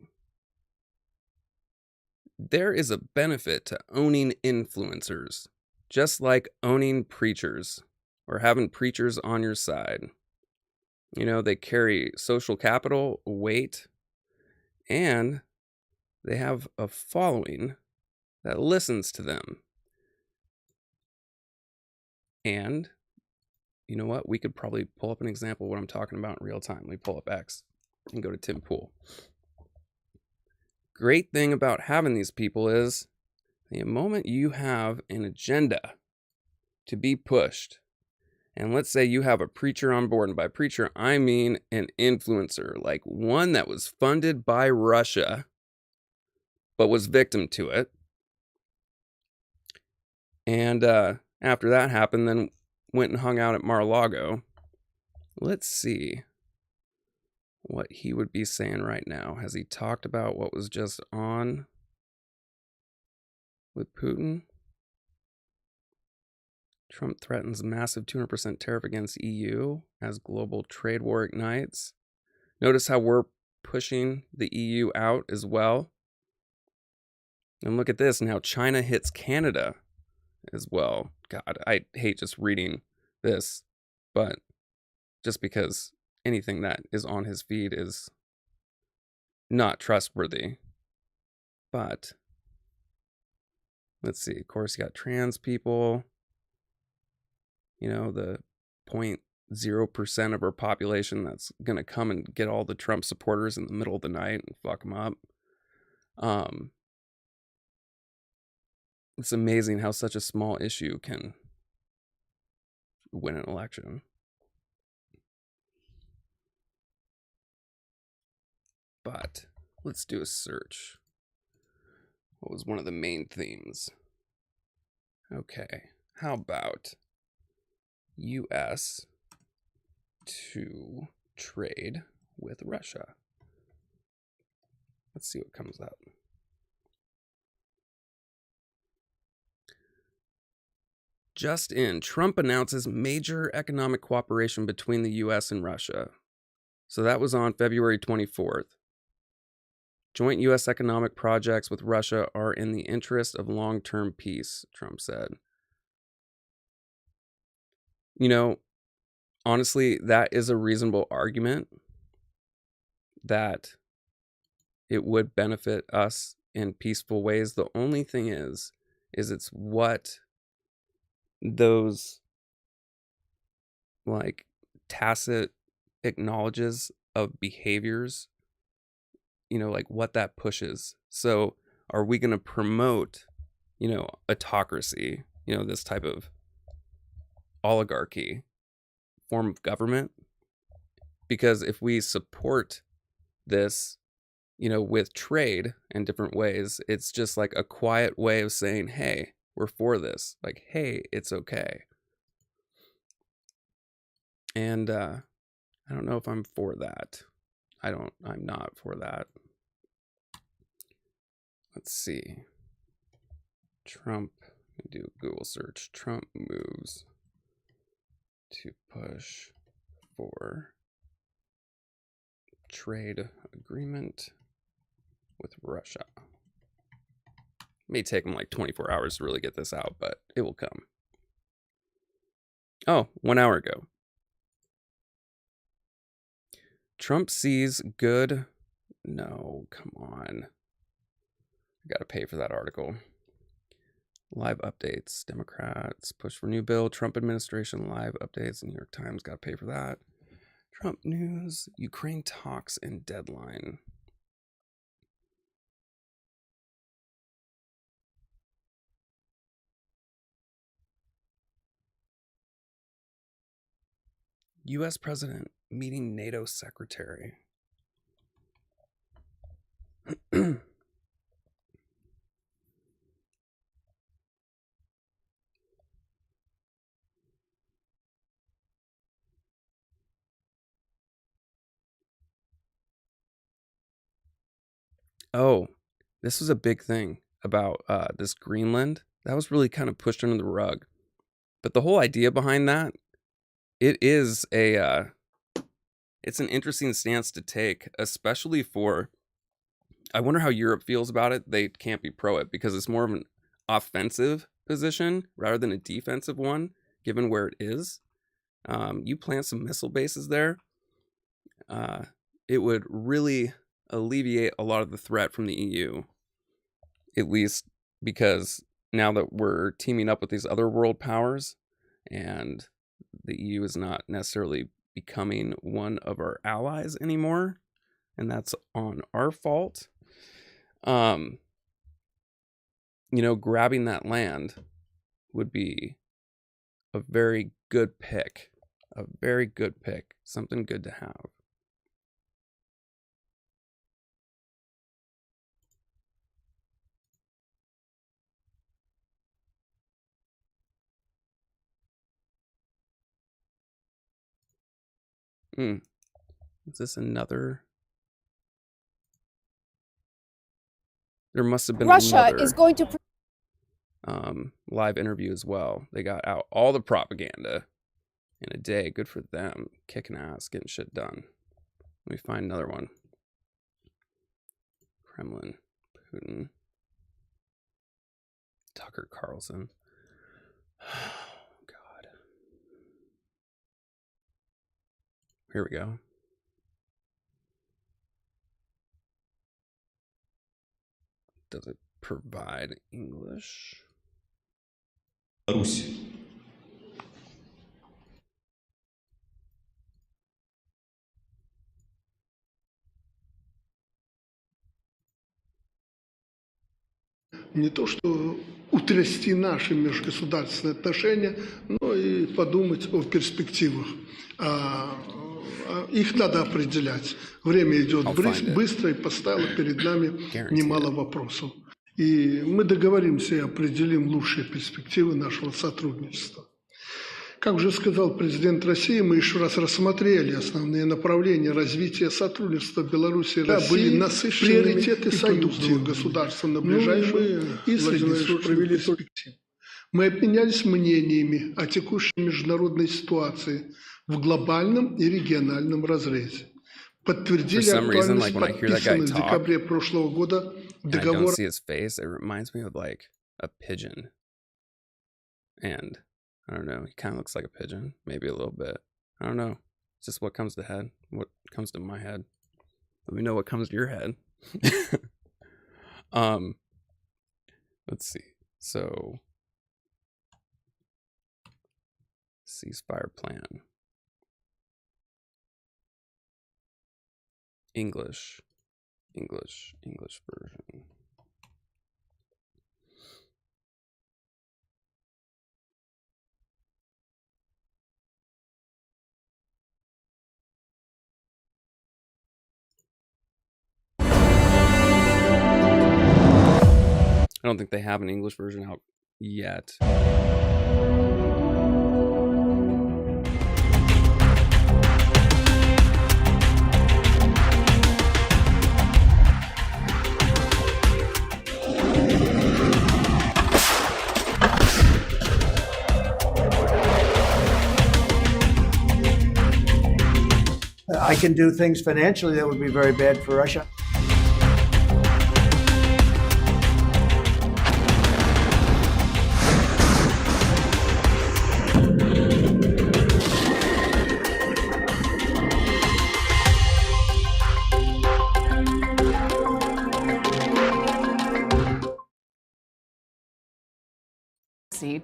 there is a benefit to owning influencers, just like owning preachers or having preachers on your side. You know, they carry social capital, weight, and they have a following that listens to them. And you know what? We could probably pull up an example of what I'm talking about in real time. Let me pull up X and go to Tim Pool. Great thing about having these people is the moment you have an agenda to be pushed, and let's say you have a preacher on board, and by preacher, I mean an influencer, like one that was funded by Russia, but was victim to it, And after that happened, then went and hung out at Mar-a-Lago. Let's see what he would be saying right now. Has he talked about what was just on with Putin? Trump threatens massive 200% tariff against EU as global trade war ignites. Notice how we're pushing the EU out as well. And look at this, and how China hits Canada as well. God, I hate just reading this, but just because anything that is on his feed is not trustworthy. But let's see. Of course, you got trans people. You know, the 0.0% of our population that's going to come and get all the Trump supporters in the middle of the night and fuck them up. It's amazing how such a small issue can win an election. But let's do a search. What was one of the main themes? Okay, how about US to trade with Russia? Let's see what comes up. Just in, Trump announces major economic cooperation between the US and Russia. So that was on February 24th. Joint U.S. economic projects with Russia are in the interest of long-term peace, Trump said. You know, honestly, that is a reasonable argument that it would benefit us in peaceful ways. The only thing is it's what those like tacit acknowledges of behaviors, you know, like what that pushes. So are we going to promote, you know, autocracy, you know, this type of oligarchy form of government? Because if we support this, you know, with trade in different ways, it's just like a quiet way of saying, hey, we're for this. Like, hey, it's okay. And I don't know if I'm for that. I'm not for that. Let's see. Trump, do a Google search. Trump moves to push for trade agreement with Russia. May take him like 24 hours to really get this out, but it will come. Oh, 1 hour ago. Trump sees good. No, come on. I gotta pay for that article. Live updates. Democrats push for new bill. Trump administration live updates. New York Times, gotta pay for that. Trump news. Ukraine talks and deadline. U.S. President meeting NATO secretary. Oh, this was a big thing about this Greenland. That was really kind of pushed under the rug. But the whole idea behind that, it is it's an interesting stance to take, especially for, I wonder how Europe feels about it. They can't be pro it because it's more of an offensive position rather than a defensive one, given where it is. You plant some missile bases there, it would really alleviate a lot of the threat from the EU, at least because now that we're teaming up with these other world powers and the EU is not necessarily becoming one of our allies anymore, and that's on our fault. You know, grabbing that land would be a very good pick, something good to have. Is this another? There must have been Russia another is going to live interview as well. They got out all the propaganda in a day. Good for them. Kicking ass, getting shit done. Let me find another one. Kremlin, Putin, Tucker Carlson. Oh, God. Here we go. Does it provide English? Русь. Не то что утрясти наши межгосударственные отношения, но и подумать о перспективах. Их надо определять. Время идет быстро и поставило перед нами немало вопросов. И мы договоримся и определим лучшие перспективы нашего сотрудничества. Как уже сказал президент России, мы еще раз рассмотрели основные направления развития сотрудничества Беларуси и России. Были насыщенными приоритеты союзного государства на ближайшую и среднесрочную перспективу. Мы обменялись мнениями о текущей международной ситуации в глобальном и региональном разрезе. Подтвердили актуальность подписанных в декабре прошлого года договора. I don't know. He kind of looks like a pigeon, maybe a little bit. I don't know. It's just what comes to head. What comes to my head. Let me know what comes to your head. Let's see. So, ceasefire plan. English version. I don't think they have an English version out yet. I can do things financially that would be very bad for Russia.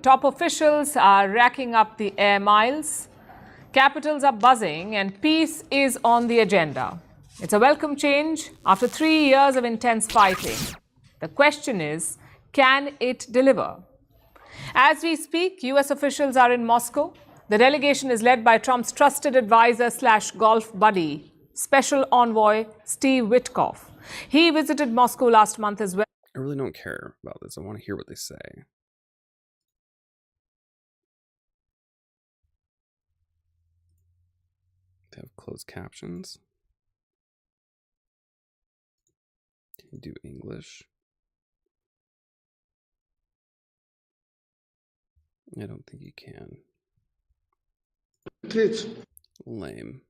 Top officials are racking up the air miles, capitals are buzzing, and peace is on the agenda. It's a welcome change after 3 years of intense fighting. The question is, can it deliver? As we speak, US officials are in Moscow. The delegation is led by Trump's trusted advisor / golf buddy, Special Envoy Steve Witkoff. He visited Moscow last month as well. I really don't care about this. I want to hear what they say. They have closed captions. Can you do English? I don't think you can. Lame.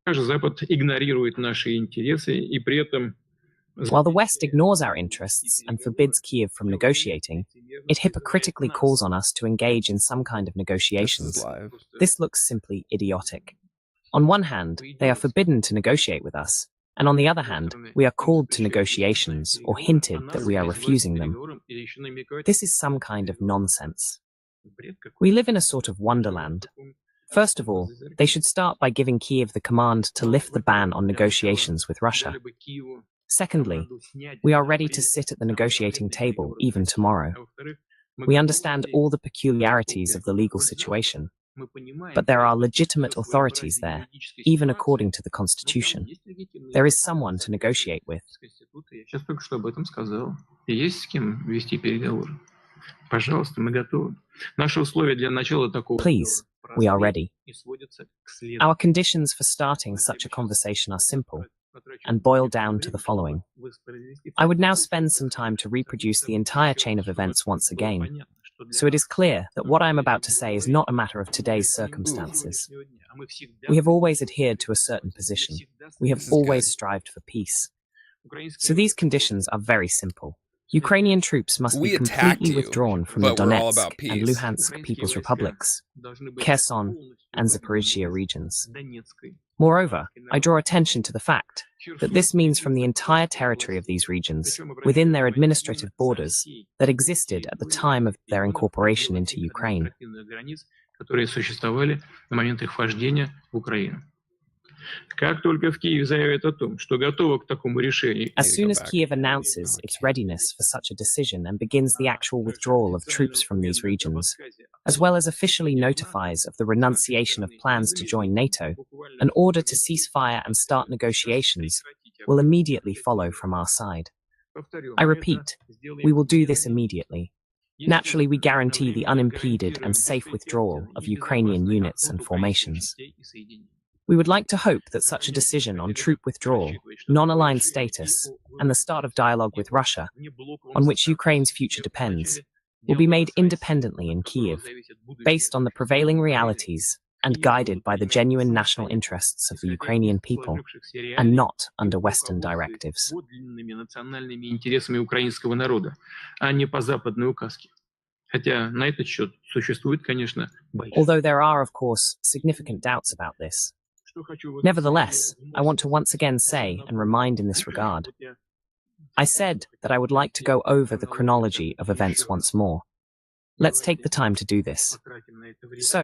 Запад игнорирует наши интересы и при этом... While the West ignores our interests and forbids Kyiv from negotiating, it hypocritically calls on us to engage in some kind of negotiations. This looks simply idiotic. On one hand, they are forbidden to negotiate with us, and on the other hand, we are called to negotiations or hinted that we are refusing them. This is some kind of nonsense. We live in a sort of wonderland. First of all, they should start by giving Kyiv the command to lift the ban on negotiations with Russia. Secondly, we are ready to sit at the negotiating table even tomorrow. We understand all the peculiarities of the legal situation, But there are legitimate authorities there, even according to the Constitution. There is someone to negotiate with. Please, we are ready. Our conditions for starting such a conversation are simple and boil down to the following. I would now spend some time to reproduce the entire chain of events once again, so it is clear that what I am about to say is not a matter of today's circumstances. We have always adhered to a certain position. We have always strived for peace. So these conditions are very simple. Ukrainian troops must be completely withdrawn from the Donetsk and Luhansk People's Republics, Kherson and Zaporizhia regions. Moreover, I draw attention to the fact that this means from the entire territory of these regions, within their administrative borders, that existed at the time of their incorporation into Ukraine. As soon as Kiev announces its readiness for such a decision and begins the actual withdrawal of troops from these regions, as well as officially notifies of the renunciation of plans to join NATO, an order to cease fire and start negotiations will immediately follow from our side. I repeat, we will do this immediately. Naturally, we guarantee the unimpeded and safe withdrawal of Ukrainian units and formations. We would like to hope that such a decision on troop withdrawal, non-aligned status, and the start of dialogue with Russia, on which Ukraine's future depends, will be made independently in Kiev, based on the prevailing realities and guided by the genuine national interests of the Ukrainian people, and not under Western directives. Although there are, of course, significant doubts about this, nevertheless, I want to once again say and remind in this regard. I said that I would like to go over the chronology of events once more. Let's take the time to do this. So,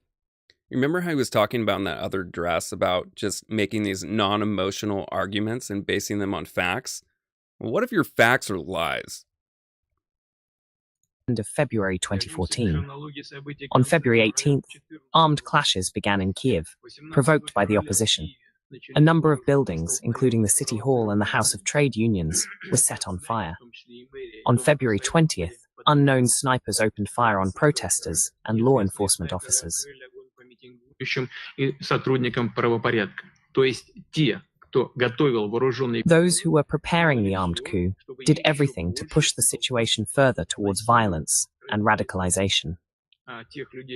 remember how he was talking about in that other address about just making these non-emotional arguments and basing them on facts? Well, what if your facts are lies? Of February 2014. On February 18th, armed clashes began in Kiev, provoked by the opposition. A number of buildings, including the City Hall and the House of Trade Unions, were set on fire. On February 20th, unknown snipers opened fire on protesters and law enforcement officers. Those who were preparing the armed coup did everything to push the situation further towards violence and radicalization.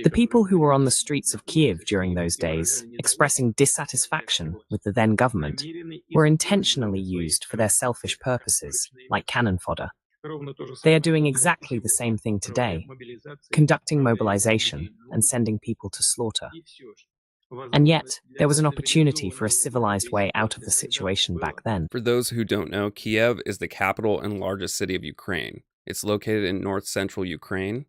The people who were on the streets of Kiev during those days, expressing dissatisfaction with the then government, were intentionally used for their selfish purposes, like cannon fodder. They are doing exactly the same thing today, conducting mobilization and sending people to slaughter. And yet, there was an opportunity for a civilized way out of the situation back then. For those who don't know, Kiev is the capital and largest city of Ukraine. It's located in north-central Ukraine.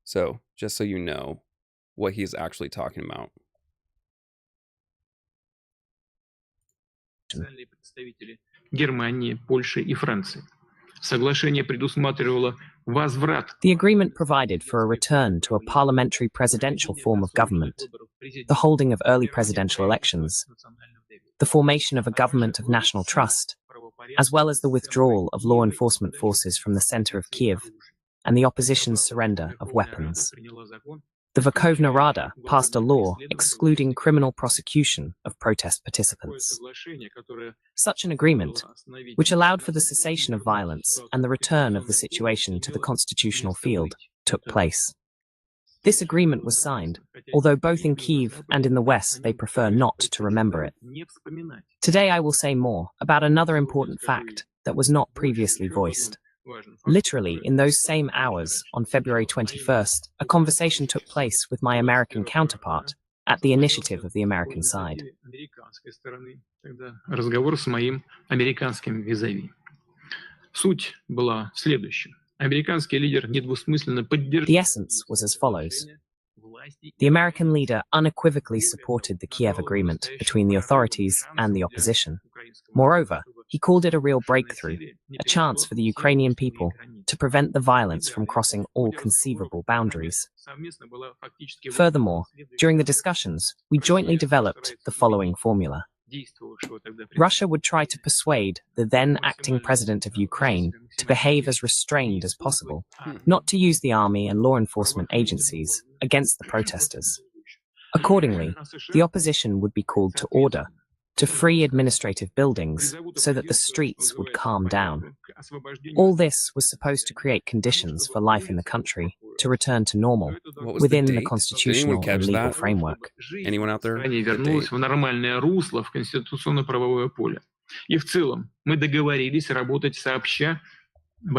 So, just so you know what he's actually talking about. The agreement provided for a return to a parliamentary presidential form of government, the holding of early presidential elections, the formation of a government of national trust, as well as the withdrawal of law enforcement forces from the center of Kiev, and the opposition's surrender of weapons. The Verkhovna Rada passed a law excluding criminal prosecution of protest participants. Such an agreement, which allowed for the cessation of violence and the return of the situation to the constitutional field, took place. This agreement was signed, although both in Kiev and in the West they prefer not to remember it. Today I will say more about another important fact that was not previously voiced. Literally, in those same hours, on February 21st, a conversation took place with my American counterpart at the initiative of the American side. The essence was as follows. The American leader unequivocally supported the Kiev agreement between the authorities and the opposition. Moreover, he called it a real breakthrough, a chance for the Ukrainian people to prevent the violence from crossing all conceivable boundaries. Furthermore, during the discussions, we jointly developed the following formula. Russia would try to persuade the then acting president of Ukraine to behave as restrained as possible, not to use the army and law enforcement agencies against the protesters. Accordingly, the opposition would be called to order, to free administrative buildings so that the streets would calm down. All this was supposed to create conditions for life in the country to return to normal within the constitutional and legal framework. Anyone out there? Вернулась в нормальное русло, в конституционно-правовое поле. И в целом мы договорились работать сообща.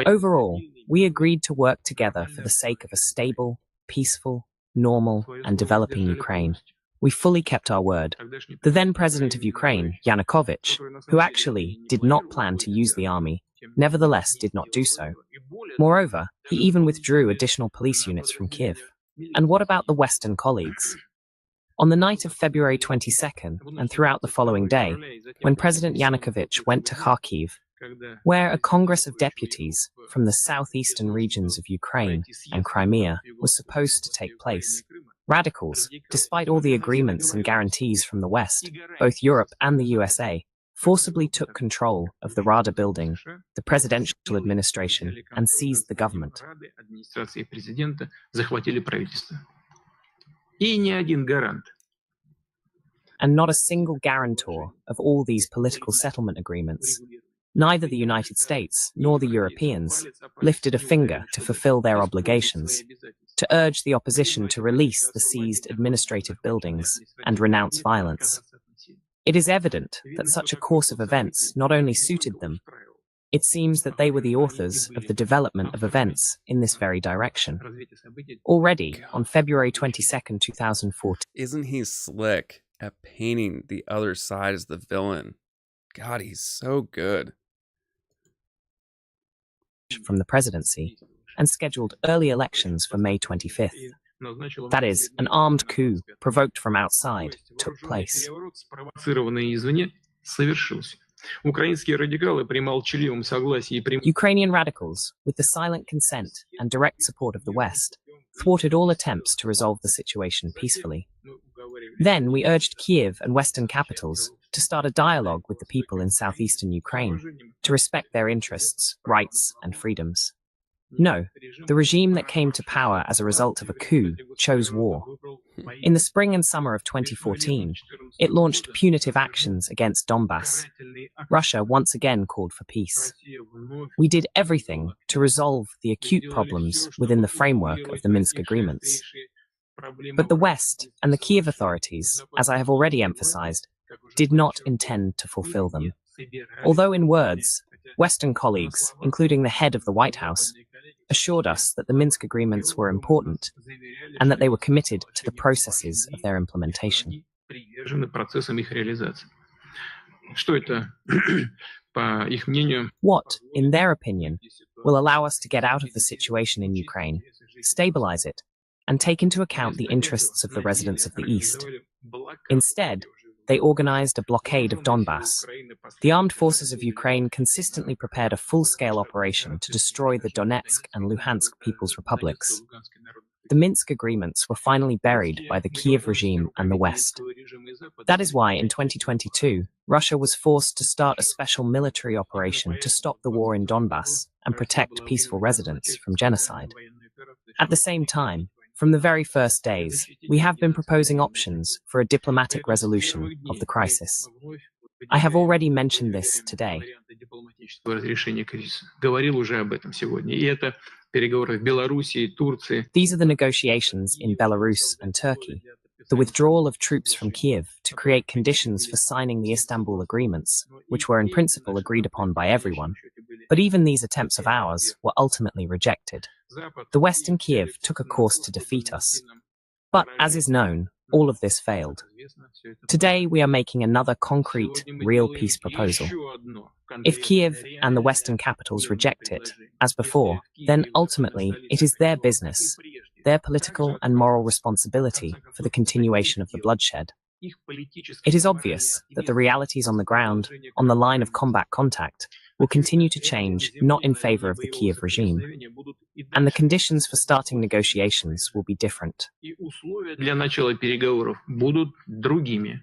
Overall, we agreed to work together for the sake of a stable, peaceful, normal, and developing Ukraine. We fully kept our word. The then president of Ukraine, Yanukovych, who actually did not plan to use the army, nevertheless did not do so. Moreover, he even withdrew additional police units from Kiev. And what about the Western colleagues? On the night of February 22nd, and throughout the following day, when President Yanukovych went to Kharkiv, where a Congress of Deputies from the southeastern regions of Ukraine and Crimea was supposed to take place, radicals, despite all the agreements and guarantees from the West, both Europe and the USA, forcibly took control of the Rada building, the presidential administration, and seized the government. And not a single guarantor of all these political settlement agreements, neither the United States nor the Europeans, lifted a finger to fulfill their obligations, to urge the opposition to release the seized administrative buildings and renounce violence. It is evident that such a course of events not only suited them, it seems that they were the authors of the development of events in this very direction. Already, on February 22nd, 2014... Isn't he slick at painting the other side as the villain? God, he's so good. ...from the presidency, and scheduled early elections for May 25th. That is, an armed coup provoked from outside took place. Ukrainian radicals, with the silent consent and direct support of the West, thwarted all attempts to resolve the situation peacefully. Then we urged Kiev and Western capitals to start a dialogue with the people in southeastern Ukraine, to respect their interests, rights, and freedoms. No, the regime that came to power as a result of a coup chose war. In the spring and summer of 2014, it launched punitive actions against Donbass. Russia once again called for peace. We did everything to resolve the acute problems within the framework of the Minsk agreements. But the West and the Kiev authorities, as I have already emphasized, did not intend to fulfill them. Although in words, Western colleagues, including the head of the White House, assured us that the Minsk agreements were important and that they were committed to the processes of their implementation. What, in their opinion, will allow us to get out of the situation in Ukraine, stabilize it, and take into account the interests of the residents of the East? Instead, they organized a blockade of Donbass. The armed forces of Ukraine consistently prepared a full-scale operation to destroy the Donetsk and Luhansk People's Republics. The Minsk agreements were finally buried by the Kiev regime and the West. That is why, in 2022, Russia was forced to start a special military operation to stop the war in Donbass and protect peaceful residents from genocide. At the same time, from the very first days, we have been proposing options for a diplomatic resolution of the crisis. I have already mentioned this today. These are the negotiations in Belarus and Turkey, the withdrawal of troops from Kiev to create conditions for signing the Istanbul agreements, which were in principle agreed upon by everyone. But even these attempts of ours were ultimately rejected. The West and Kiev took a course to defeat us. But, as is known, all of this failed. Today, we are making another concrete, real peace proposal. If Kiev and the Western capitals reject it, as before, then ultimately it is their business, their political and moral responsibility for the continuation of the bloodshed. It is obvious that the realities on the ground, on the line of combat contact, will continue to change, not in favor of the Kiev regime. And the conditions for starting negotiations will be different. И условия для начала переговоров будут другими.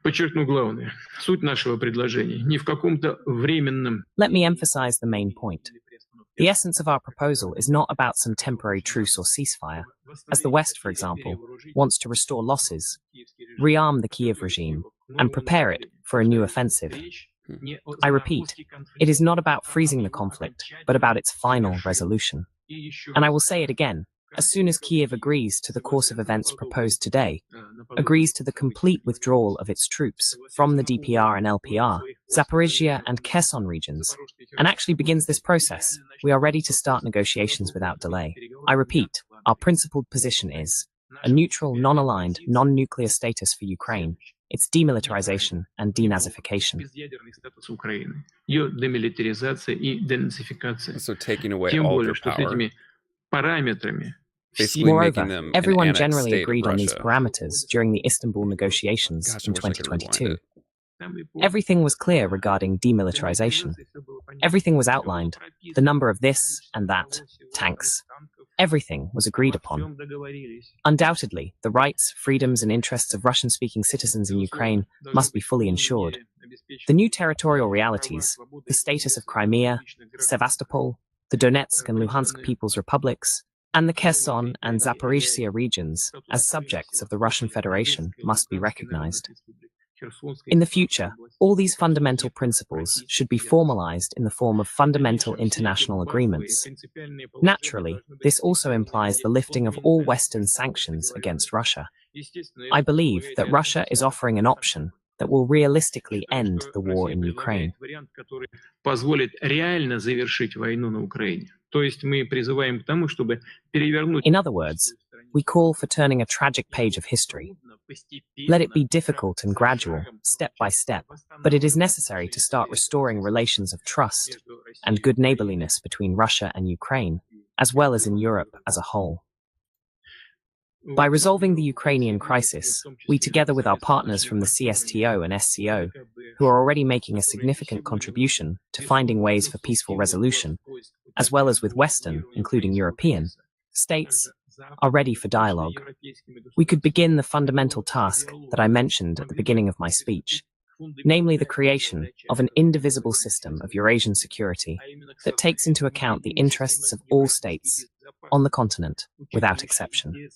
Подчеркну главное. Суть нашего предложения не в каком-то временном... Let me emphasize the main point. The essence of our proposal is not about some temporary truce or ceasefire, as the West, for example, wants to restore losses, rearm the Kiev regime, and prepare it for a new offensive. I repeat, it is not about freezing the conflict, but about its final resolution. And I will say it again, as soon as Kiev agrees to the course of events proposed today, agrees to the complete withdrawal of its troops from the DPR and LPR, Zaporizhia and Kherson regions, and actually begins this process, we are ready to start negotiations without delay. I repeat, our principled position is a neutral, non-aligned, non-nuclear status for Ukraine, its demilitarization and denazification. So taking away all their power. Moreover, everyone generally agreed on these parameters during the Istanbul negotiations in 2022. Everything was clear regarding demilitarization. Everything was outlined, the number of this and that, tanks. Everything was agreed upon. Undoubtedly, the rights, freedoms, and interests of Russian-speaking citizens in Ukraine must be fully ensured. The new territorial realities, the status of Crimea, Sevastopol, the Donetsk and Luhansk People's Republics, and the Kherson and Zaporizhia regions as subjects of the Russian Federation must be recognized. In the future, all these fundamental principles should be formalized in the form of fundamental international agreements. Naturally, this also implies the lifting of all Western sanctions against Russia. I believe that Russia is offering an option that will realistically end the war in Ukraine. In other words, we call for turning a tragic page of history. Let it be difficult and gradual, step by step, but it is necessary to start restoring relations of trust and good neighborliness between Russia and Ukraine, as well as in Europe as a whole. By resolving the Ukrainian crisis, we, together with our partners from the CSTO and SCO, who are already making a significant contribution to finding ways for peaceful resolution, as well as with Western, including European, states, are ready for dialogue. We could begin the fundamental task that I mentioned at the beginning of my speech, namely the creation of an indivisible system of Eurasian security that takes into account the interests of all states on the continent, without exception.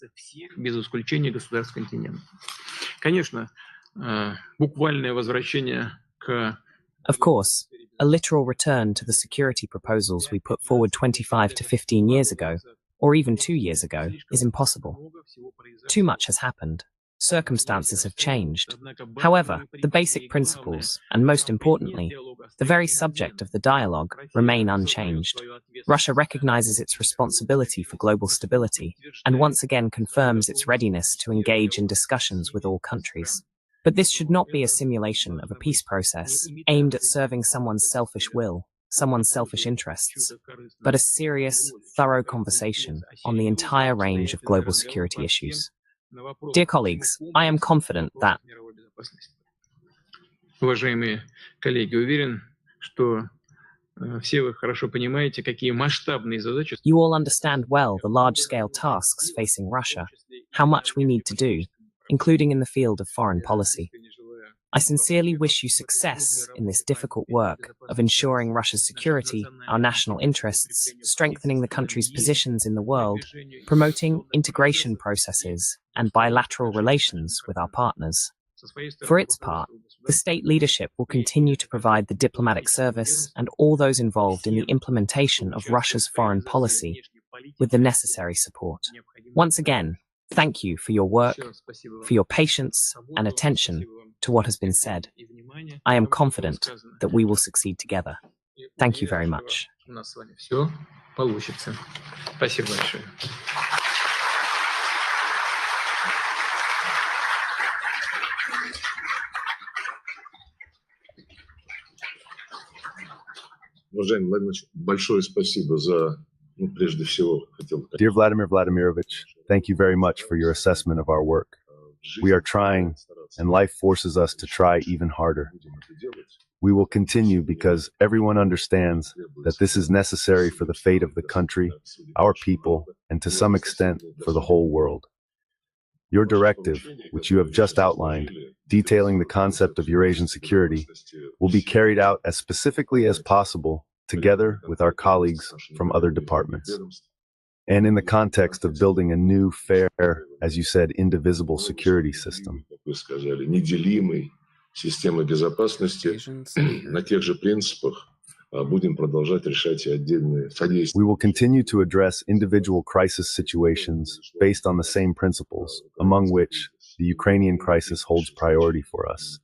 Of course, a literal return to the security proposals we put forward 25 to 15 years ago, or even 2 years ago, is impossible. Too much has happened. Circumstances have changed. However, the basic principles, and most importantly, the very subject of the dialogue, remain unchanged. Russia recognizes its responsibility for global stability, and once again confirms its readiness to engage in discussions with all countries. But this should not be a simulation of a peace process aimed at serving someone's selfish will, someone's selfish interests, but a serious, thorough conversation on the entire range of global security issues. Dear colleagues, I am confident that you all understand well the large-scale tasks facing Russia, how much we need to do, including in the field of foreign policy. I sincerely wish you success in this difficult work of ensuring Russia's security, our national interests, strengthening the country's positions in the world, promoting integration processes, and bilateral relations with our partners. For its part, the state leadership will continue to provide the diplomatic service and all those involved in the implementation of Russia's foreign policy with the necessary support. Once again, thank you for your work, for your patience and attention to what has been said. I am confident that we will succeed together. Thank you very much. Уважаемый Владимир, большое спасибо за, прежде всего, хотел... Dear Vladimir Vladimirovich, thank you very much for your assessment of our work. We are trying, and life forces us to try even harder. We will continue because everyone understands that this is necessary for the fate of the country, our people, and to some extent for the whole world. Your directive, which you have just outlined, detailing the concept of Eurasian security, will be carried out as specifically as possible together with our colleagues from other departments. And in the context of building a new, fair, as you said, indivisible security system. Системы безопасности на тех же принципах будем продолжать решать отдельные содействия. We will continue to address individual crisis situations based on the same principles, among which the Ukrainian crisis holds priority for us.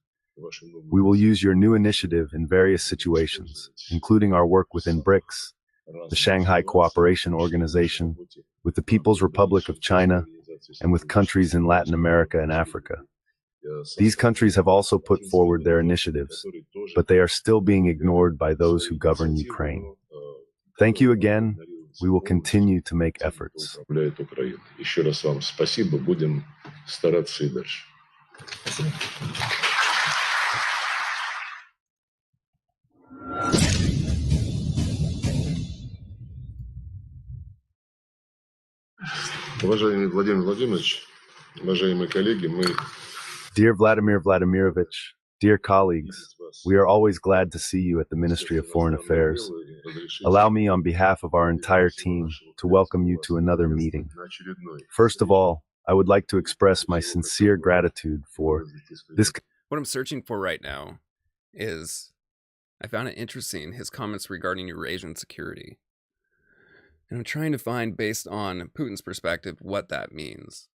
We will use your new initiative in various situations, including our work within BRICS, the Shanghai Cooperation Organization, with the People's Republic of China, and with countries in Latin America and Africa. These countries have also put forward their initiatives, but they are still being ignored by those who govern Ukraine. Thank you again. We will continue to make efforts. Еще раз вам спасибо. Будем стараться и дальше. Уважаемый Владимир Владимирович, уважаемые коллеги, мы Dear Vladimir Vladimirovich, dear colleagues, we are always glad to see you at the Ministry of Foreign Affairs. Allow me, on behalf of our entire team, to welcome you to another meeting. First of all, I would like to express my sincere gratitude for this. What I'm searching for right now is, I found it interesting, his comments regarding Eurasian security. And I'm trying to find, based on Putin's perspective, what that means.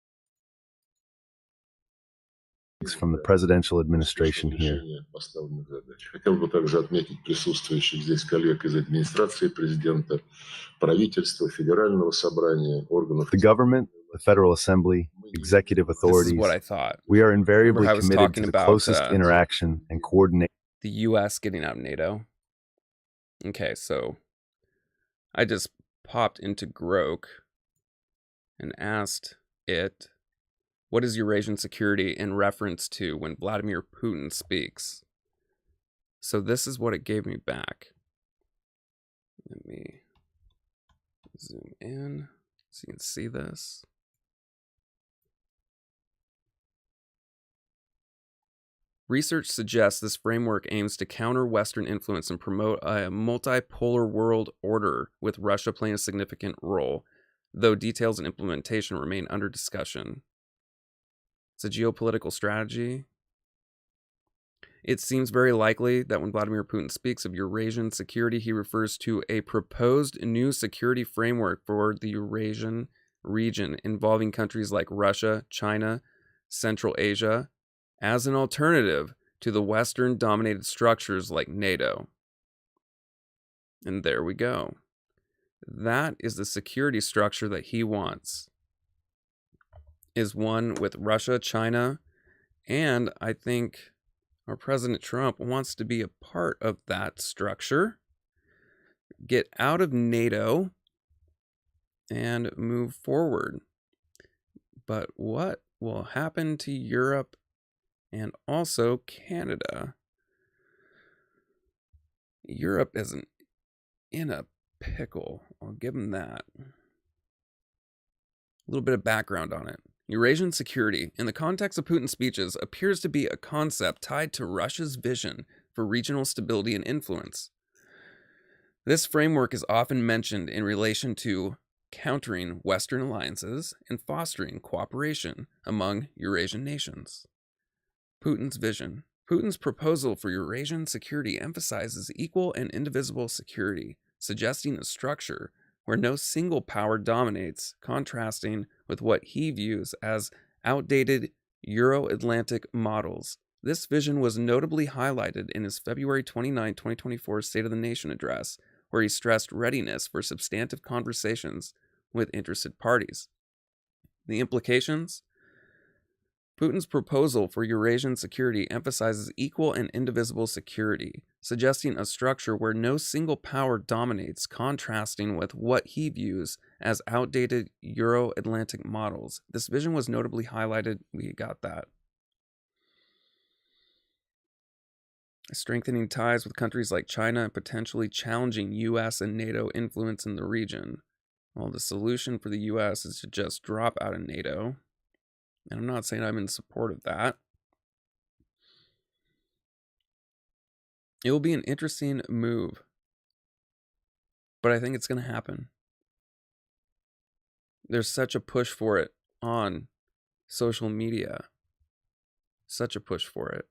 From the presidential administration here. Хотел бы также отметить присутствующих здесь коллег из администрации президента, правительства, федерального собрания, органов. The government, the Federal Assembly, executive authorities. This is what I thought. We are invariably committed to the closest interaction and coordination. The U.S. getting out of NATO. Okay, so I just popped into Grok and asked it, what is Eurasian security in reference to when Vladimir Putin speaks? So this is what it gave me back. Let me zoom in so you can see this. Research suggests this framework aims to counter Western influence and promote a multipolar world order, with Russia playing a significant role, though details and implementation remain under discussion. It's a geopolitical strategy. It seems very likely that when Vladimir Putin speaks of Eurasian security, he refers to a proposed new security framework for the Eurasian region involving countries like Russia, China, Central Asia, as an alternative to the Western-dominated structures like NATO. And there we go. That is the security structure that he wants. Is one with Russia, China, and I think our President Trump wants to be a part of that structure, get out of NATO, and move forward. But what will happen to Europe and also Canada? Europe isn't in a pickle. I'll give them that. A little bit of background on it. Eurasian security, in the context of Putin's speeches, appears to be a concept tied to Russia's vision for regional stability and influence. This framework is often mentioned in relation to countering Western alliances and fostering cooperation among Eurasian nations. Putin's vision. Putin's proposal for Eurasian security emphasizes equal and indivisible security, suggesting a structure where no single power dominates, contrasting with what he views as outdated Euro-Atlantic models. This vision was notably highlighted in his February 29, 2024 State of the Nation address, where he stressed readiness for substantive conversations with interested parties. The implications? Putin's proposal for Eurasian security emphasizes equal and indivisible security, suggesting a structure where no single power dominates, contrasting with what he views as outdated Euro-Atlantic models. This vision was notably highlighted. We got that. strengthening ties with countries like China and potentially challenging U.S. and NATO influence in the region. Well, the solution for the U.S. is to just drop out of NATO. And I'm not saying I'm in support of that. It will be an interesting move, but I think it's going to happen. There's such a push for it on social media. Such a push for it.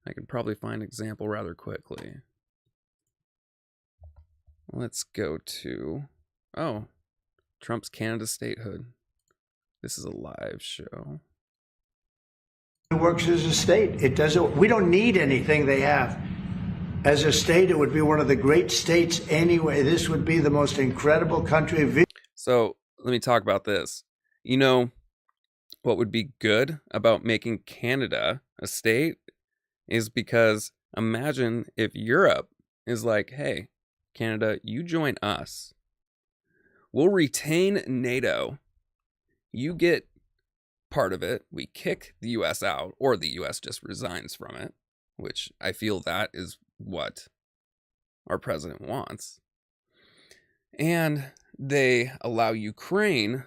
I could probably find an example rather quickly. Let's go to, Trump's Canada statehood. This is a live show. It works as a state. It doesn't. We don't need anything they have. As a state, it would be one of the great states anyway. This would be the most incredible country. So let me talk about this. You know what would be good about making Canada a state is because imagine if Europe is like, hey, Canada, you join us. We'll retain NATO. You get part of it. We kick the U.S. out, or the U.S. just resigns from it, which I feel that is what our president wants. And they allow Ukraine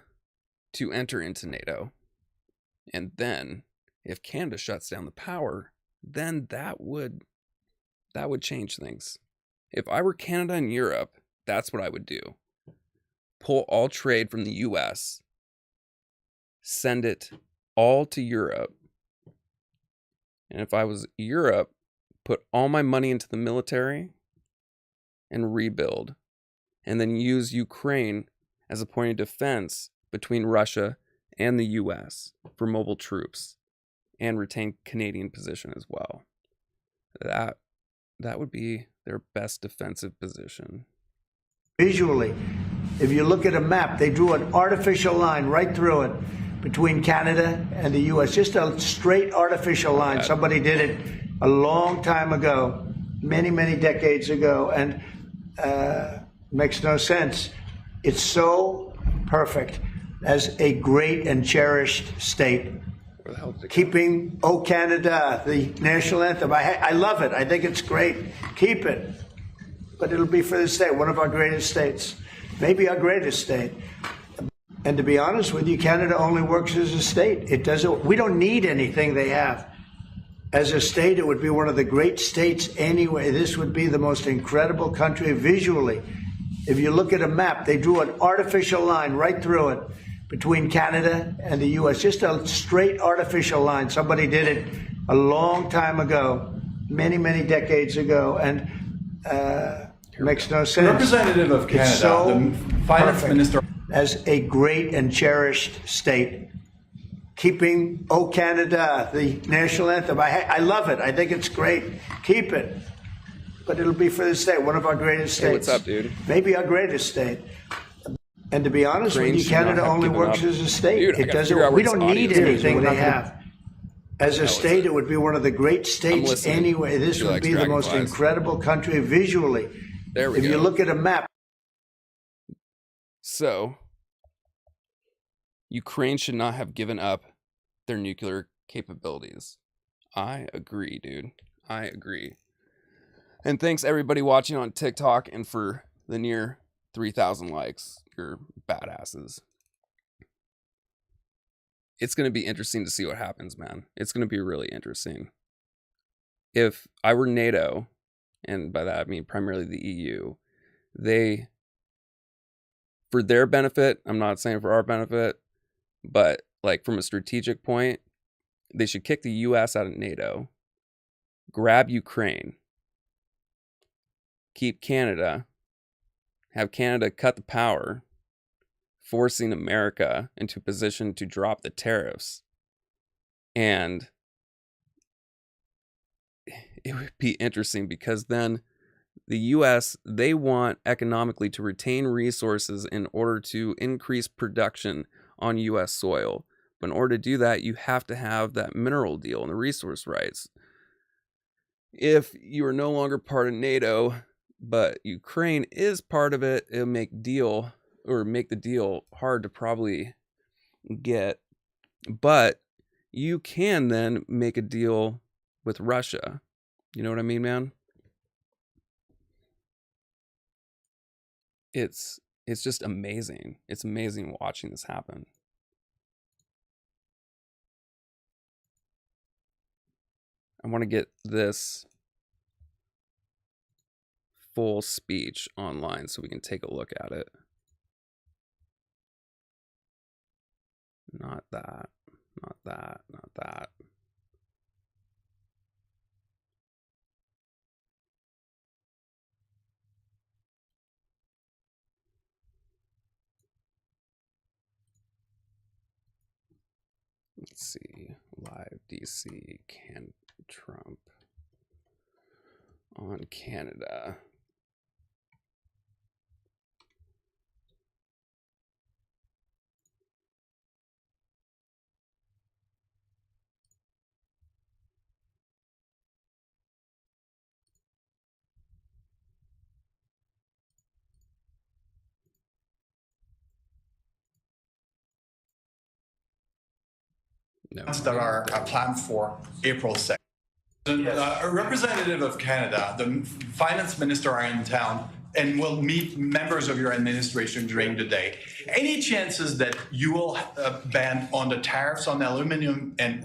to enter into NATO. And then if Canada shuts down the power, then that would change things. If I were Canada and Europe, that's what I would do. Pull all trade from the US, send it all to Europe. And if I was Europe, put all my money into the military and rebuild, and then use Ukraine as a point of defense between Russia and the US for mobile troops, and retain Canadian position as well. That would be their best defensive position. Visually, if you look at a map, they drew an artificial line right through it between Canada and the U.S. Just a straight artificial line. Somebody did it a long time ago, many, many decades ago, and makes no sense. It's so perfect as a great and cherished state. Keeping "O Canada," the national anthem. I love it. I think it's great. Keep it. But it'll be for the state, one of our greatest states, maybe our greatest state. And to be honest with you, Canada only works as a state. It doesn't. We don't need anything they have. As a state, it would be one of the great states anyway. This would be the most incredible country visually. If you look at a map, they drew an artificial line right through it between Canada and the U.S. Just a straight artificial line. Somebody did it a long time ago, many, many decades ago, and makes no sense. Representative of Canada, it's so the finance minister, as a great and cherished state. Keeping "O Canada," the national anthem. I love it. I think it's great. Keep it. But it'll be for the state, one of our greatest states. Hey, what's up, dude? Maybe our greatest state. And to be honest with you, Canada only works as a state. Dude, it doesn't. We don't need anything they have. As a state, it would be one of the great states anyway. This would be the most incredible country visually. There we go. If you look at a map. So, Ukraine should not have given up their nuclear capabilities. I agree, dude. I agree. And thanks everybody watching on TikTok and for the near 3,000 likes. You're badasses. It's going to be interesting to see what happens, man. It's going to be really interesting. If I were NATO, and by that I mean primarily the EU, they, for their benefit, I'm not saying for our benefit, but like from a strategic point, they should kick the US out of NATO, grab Ukraine, keep Canada, have Canada cut the power, forcing America into a position to drop the tariffs. And it would be interesting because then the US, they want economically to retain resources in order to increase production on US soil. But in order to do that, you have to have that mineral deal and the resource rights. If you are no longer part of NATO, but Ukraine is part of it, it'll make the deal hard to probably get. But you can then make a deal with Russia You know what I mean, man? It's just amazing. It's amazing watching this happen. I want to get this full speech online so we can take a look at it. Not that, not that, not that. Let's see, live DC, can Trump on Canada. No. That are planned for April 2nd. A representative of Canada, the finance minister are in town and will meet members of your administration during the day. Any chances that you will ban on the tariffs on aluminum and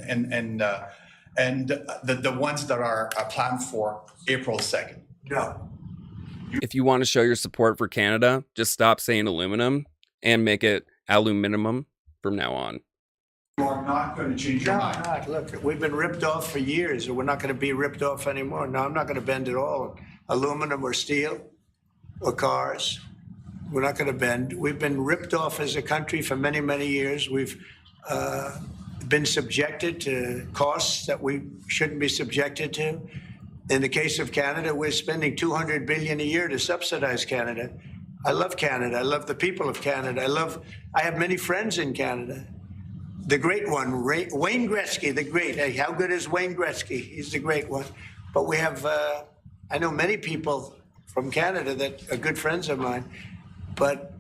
the ones that are planned for April 2nd? No. If you want to show your support for Canada, just stop saying aluminum and make it aluminum from now on. You are not going to change your mind. Not. Look, we've been ripped off for years, and we're not going to be ripped off anymore. No, I'm not going to bend at all. Aluminum or steel or cars, we're not going to bend. We've been ripped off as a country for many, many years. We've been subjected to costs that we shouldn't be subjected to. In the case of Canada, we're spending $200 billion a year to subsidize Canada. I love Canada. I love the people of Canada. I have many friends in Canada. The great one, Wayne Gretzky, the great. Hey, how good is Wayne Gretzky? He's the great one. But we have, I know many people from Canada that are good friends of mine. But,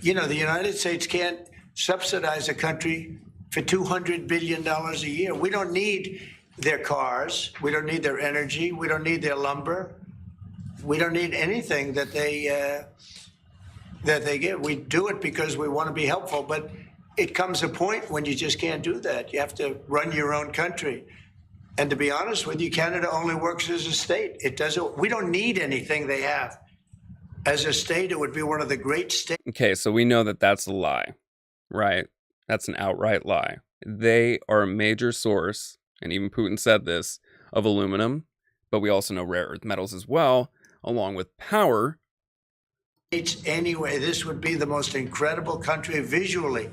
you know, the United States can't subsidize a country for $200 billion a year. We don't need their cars. We don't need their energy. We don't need their lumber. We don't need anything that they give. We do it because we want to be helpful. But it comes a point when you just can't do that. You have to run your own country. And to be honest with you, Canada only works as a state. It doesn't. We don't need anything they have. As a state, it would be one of the great states. Okay, so we know that that's a lie, right? That's an outright lie. They are a major source, and even Putin said this, of aluminum, but we also know rare earth metals as well, along with power. Anyway, this would be the most incredible country visually.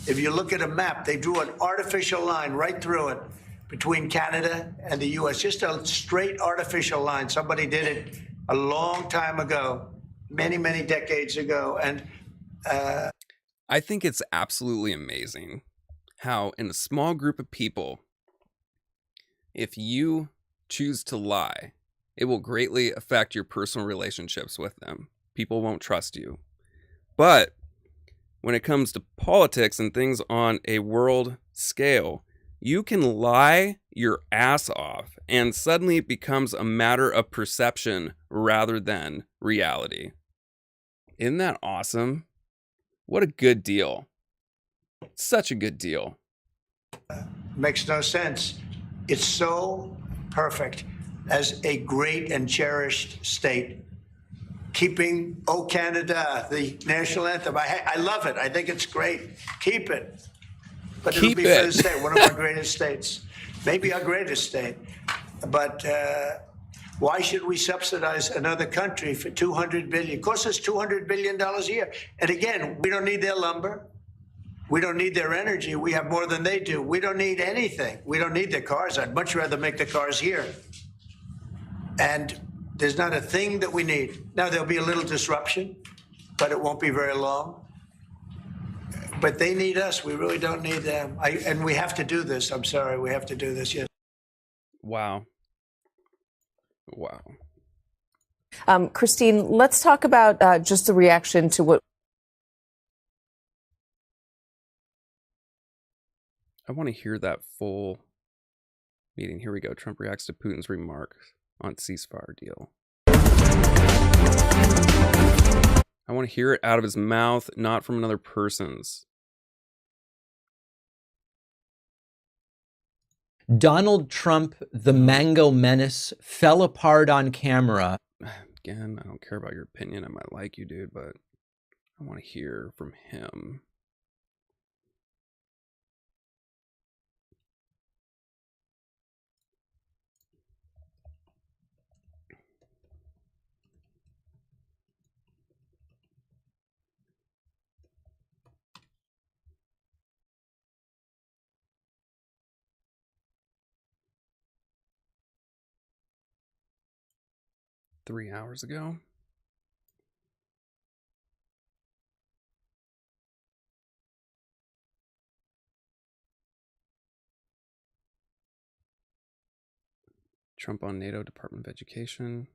If you look at a map, they drew an artificial line right through it between Canada and the U.S., just a straight artificial line. Somebody did it a long time ago, many, many decades ago. And I think it's absolutely amazing how in a small group of people, if you choose to lie, it will greatly affect your personal relationships with them. People won't trust you. But when it comes to politics and things on a world scale, you can lie your ass off and suddenly it becomes a matter of perception rather than reality. Isn't that awesome? What a good deal. Such a good deal. Makes no sense. It's so perfect as a great and cherished state. Keeping "O Canada," the national anthem. I love it. I think it's great. Keep it. But it'll be for the state, one of our greatest states. Maybe our greatest state. But why should we subsidize another country for $200 billion? It costs us $200 billion a year. And again, we don't need their lumber. We don't need their energy. We have more than they do. We don't need anything. We don't need their cars. I'd much rather make the cars here. And there's not a thing that we need. Now, there'll be a little disruption, but it won't be very long. But they need us. We really don't need them. And we have to do this. I'm sorry. We have to do this. Yes. Wow. Wow. Christine, let's talk about just the reaction to what. I want to hear that full meeting. Here we go. Trump reacts to Putin's remarks. on ceasefire deal. I want to hear it out of his mouth, not from another person's. Donald Trump, the Mango Menace, fell apart on camera. Again, I don't care about your opinion. I might like you, dude, but I want to hear from him. Three hours ago. Trump on NATO, Department of Education.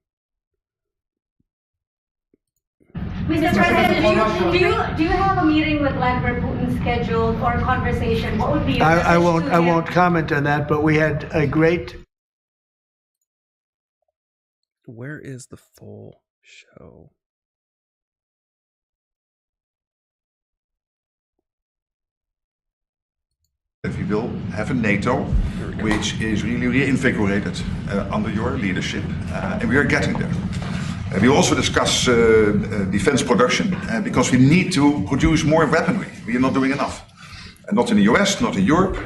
Mr. President, do you have a meeting with Vladimir Putin scheduled or a conversation? What would be your I won't comment on that, but we had a great. Where is the full show? That we will have a NATO which is really reinvigorated under your leadership, and we are getting there. We also discuss defense production because we need to produce more weaponry. We are not doing enough. Not in the US, not in Europe,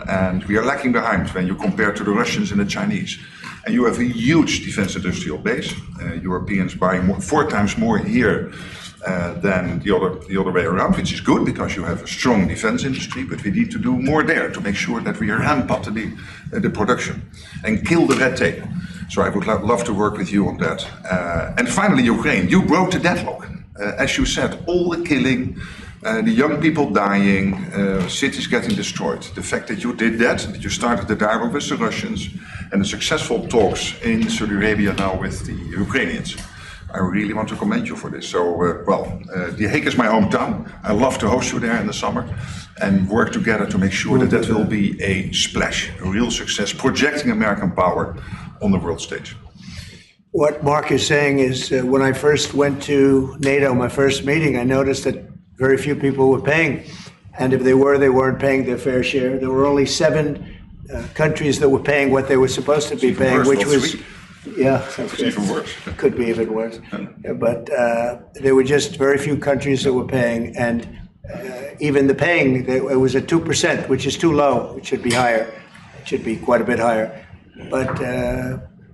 and we are lacking behind when you compare to the Russians and the Chinese. And you have a huge defense industrial base. Europeans buying 4 times more here than the other way around, which is good because you have a strong defense industry, but we need to do more there to make sure that we ramp up the production and kill the red tape. So I would love to work with you on that. And finally, Ukraine, you broke the deadlock. As you said, all the killing, the young people dying, cities getting destroyed. The fact that you did that you started the dialogue with the Russians and the successful talks in Saudi Arabia now with the Ukrainians. I really want to commend you for this. So, The Hague is my hometown. I love to host you there in the summer and work together to make sure that that will be a splash, a real success, projecting American power on the world stage. What Mark is saying is when I first went to NATO, my first meeting, I noticed that very few people were paying. And if they were, they weren't paying their fair share. There were only 7 countries that were paying what they were supposed to be paying, which was... Yeah, it's even worse. Could be even worse. But there were just very few countries that were paying, and even the paying, it was at 2%, which is too low. It should be higher. It should be quite a bit higher. But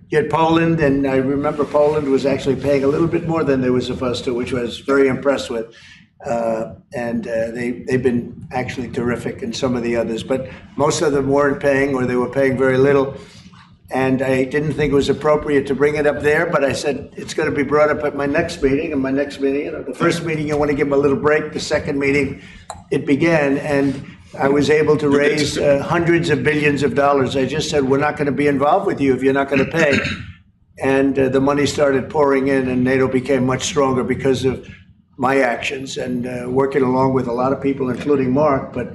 you had Poland, and I remember Poland was actually paying a little bit more than they were supposed to, which I was very impressed with. And they've been actually terrific, and some of the others. But most of them weren't paying, or they were paying very little. And I didn't think it was appropriate to bring it up there, but I said it's going to be brought up at my next meeting. And my next meeting, the first meeting, you want to give them a little break. The second meeting, it began, and I was able to raise hundreds of billions of dollars. I just said, we're not going to be involved with you if you're not going to pay. And the money started pouring in, and NATO became much stronger because of my actions and working along with a lot of people, including Mark. But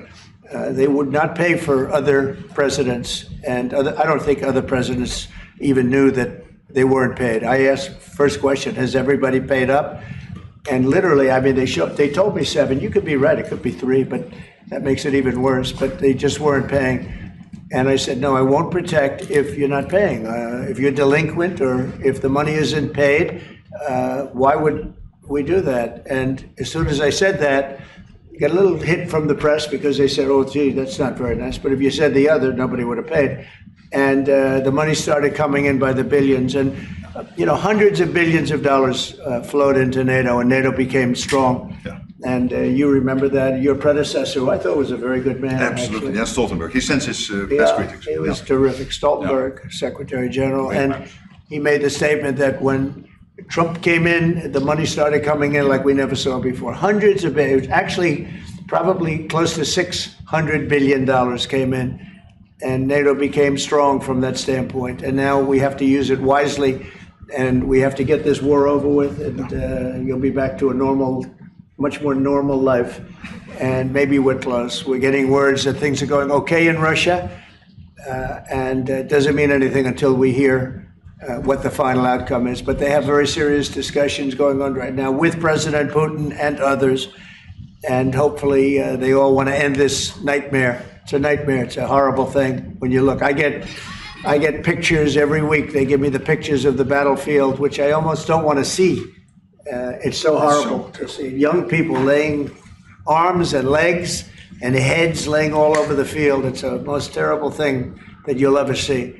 they would not pay for other presidents, and I don't think other presidents even knew that they weren't paid. I asked first question, has everybody paid up? And literally, I mean, they told me 7. You could be right, it could be 3, but that makes it even worse. But they just weren't paying. And I said, no, I won't protect if you're not paying. If you're delinquent or if the money isn't paid, why would we do that? And as soon as I said that, got a little hit from the press because they said, oh, gee, that's not very nice. But if you said the other, nobody would have paid. And the money started coming in by the billions. And, hundreds of billions of dollars flowed into NATO, and NATO became strong. Yeah. And you remember that. Your predecessor, who I thought was a very good man. Absolutely. Yeah, Stoltenberg. He sends his best greetings. He was terrific. Stoltenberg, Secretary General. And he made the statement that when Trump came in, the money started coming in like we never saw before. Hundreds of billions, actually probably close to $600 billion came in, and NATO became strong from that standpoint. And now we have to use it wisely, and we have to get this war over with, and you'll be back to a normal, much more normal life. And maybe we're close. We're getting words that things are going okay in Russia, and it doesn't mean anything until we hear what the final outcome is. But they have very serious discussions going on right now with President Putin and others. And hopefully they all want to end this nightmare. It's a nightmare. It's a horrible thing when you look. I get pictures every week. They give me the pictures of the battlefield, which I almost don't want to see. It's so horrible to see young people laying arms and legs and heads laying all over the field. It's the most terrible thing that you'll ever see.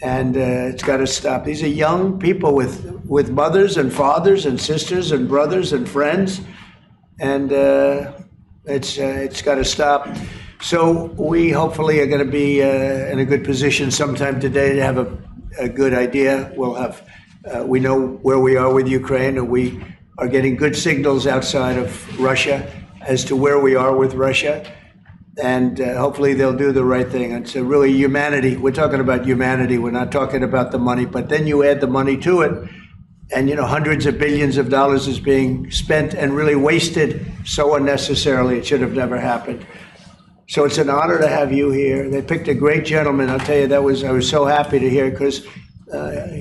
And it's got to stop. These are young people with mothers and fathers and sisters and brothers and friends. And it's got to stop. So we hopefully are going to be in a good position sometime today to have a good idea. We'll have, we know where we are with Ukraine, and we are getting good signals outside of Russia as to where we are with Russia. And hopefully they'll do the right thing. It's really humanity. We're talking about humanity. We're not talking about the money. But then you add the money to it, and hundreds of billions of dollars is being spent and really wasted so unnecessarily. It should have never happened. So it's an honor to have you here. They picked a great gentleman. I'll tell you, I was so happy to hear, because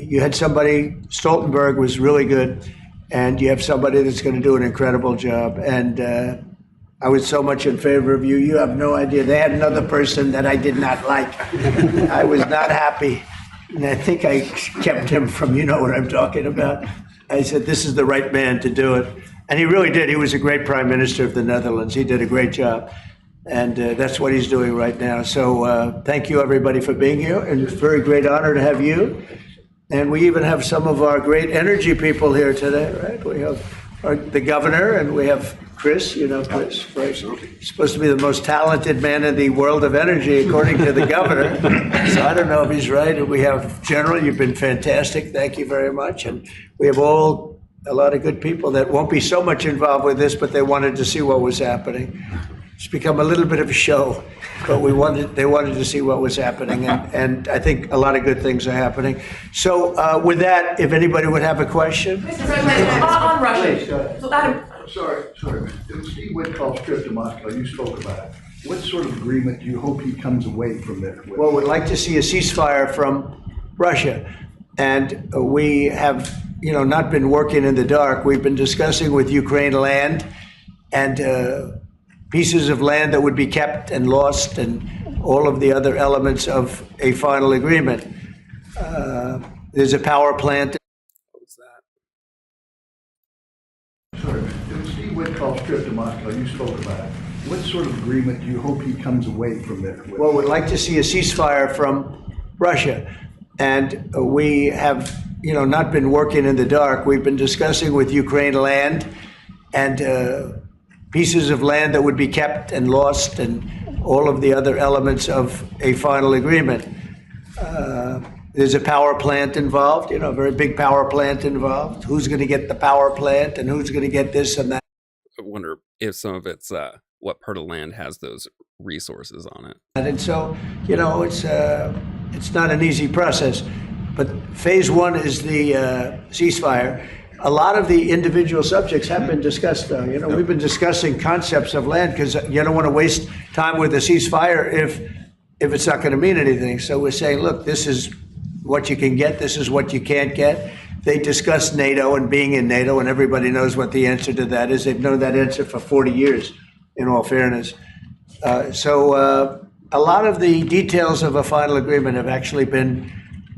you had somebody, Stoltenberg was really good, and you have somebody that's going to do an incredible job. And I was so much in favor of you. You have no idea. They had another person that I did not like. I was not happy. And I think I kept him from, you know what I'm talking about. I said, this is the right man to do it. And he really did. He was a great prime minister of the Netherlands. He did a great job. And that's what he's doing right now. So thank you, everybody, for being here. And it's a very great honor to have you. And we even have some of our great energy people here today, right? We have the governor, and we have Chris, Chris. He's supposed to be the most talented man in the world of energy, according to the governor. So I don't know if he's right. And we have General, you've been fantastic. Thank you very much. And we have a lot of good people that won't be so much involved with this, but they wanted to see what was happening. It's become a little bit of a show, but they wanted to see what was happening, and I think a lot of good things are happening. So with that, if anybody would have a question. Mr. President, on Russia. Please, sorry. Steve Witkoff's trip to Moscow, you spoke about it. What sort of agreement do you hope he comes away from there with? Well, we'd like to see a ceasefire from Russia, and we have, not been working in the dark. We've been discussing with Ukraine land and pieces of land that would be kept and lost, and all of the other elements of a final agreement. There's a power plant. What was that? Sorry, Steve Witkoff's trip to Moscow, you spoke about it. What sort of agreement do you hope he comes away from there with? Well, we'd like to see a ceasefire from Russia, and we have, not been working in the dark. We've been discussing with Ukraine land and pieces of land that would be kept and lost, and all of the other elements of a final agreement. There's a power plant involved, a very big power plant involved. Who's going to get the power plant, and who's going to get this and that? I wonder if some of it's what part of land has those resources on it. And so, it's not an easy process. But phase one is the ceasefire. A lot of the individual subjects have been discussed, though. We've been discussing concepts of land, because you don't want to waste time with a ceasefire if it's not going to mean anything. So we're saying, look, this is what you can get, this is what you can't get. They discussed NATO and being in NATO, and everybody knows what the answer to that is. They've known that answer for 40 years, in all fairness. So a lot of the details of a final agreement have actually been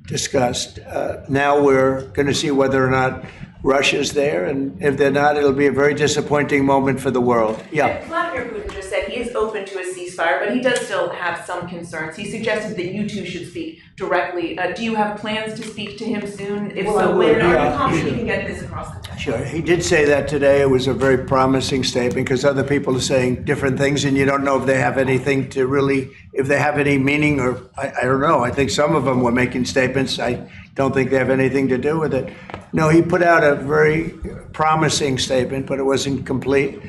discussed. Now we're going to see whether or not Russia's there, and if they're not, it'll be a very disappointing moment for the world. Yeah. Vladimir Putin just said he is open to a ceasefire, but he does still have some concerns. He suggested that you two should speak directly. Do you have plans to speak to him soon? If so, when are you confident you can get this across the country? Sure. He did say that today. It was a very promising statement, because other people are saying different things, and you don't know if they have anything to really, if they have any meaning, or I don't know. I think some of them were making statements. I don't think they have anything to do with it. No, he put out a very promising statement, but it wasn't complete.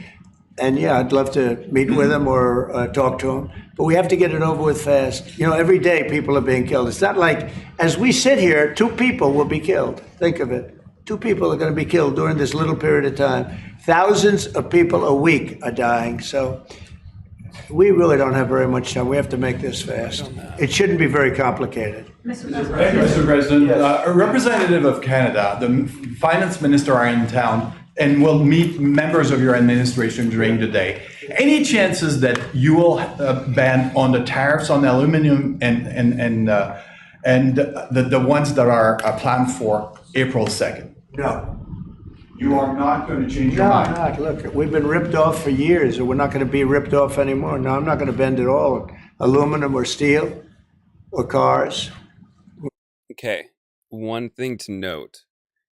And yeah, I'd love to meet with him or talk to him, but we have to get it over with fast. Every day people are being killed. It's not like, as we sit here, 2 people will be killed. Think of it. 2 people are going to be killed during this little period of time. Thousands of people a week are dying. So We really don't have very much time. We have to make this fast. It shouldn't be very complicated. Thank you, Mr. President. A representative of Canada, the finance minister are in town and will meet members of your administration during the day. Any chances that you will ban on the tariffs on aluminum and the ones that are planned for April 2nd? No. You are not going to change your mind? No, not. Look, we've been ripped off for years, and we're not going to be ripped off anymore. No, I'm not going to bend at all. Aluminum or steel or cars. Okay, one thing to note.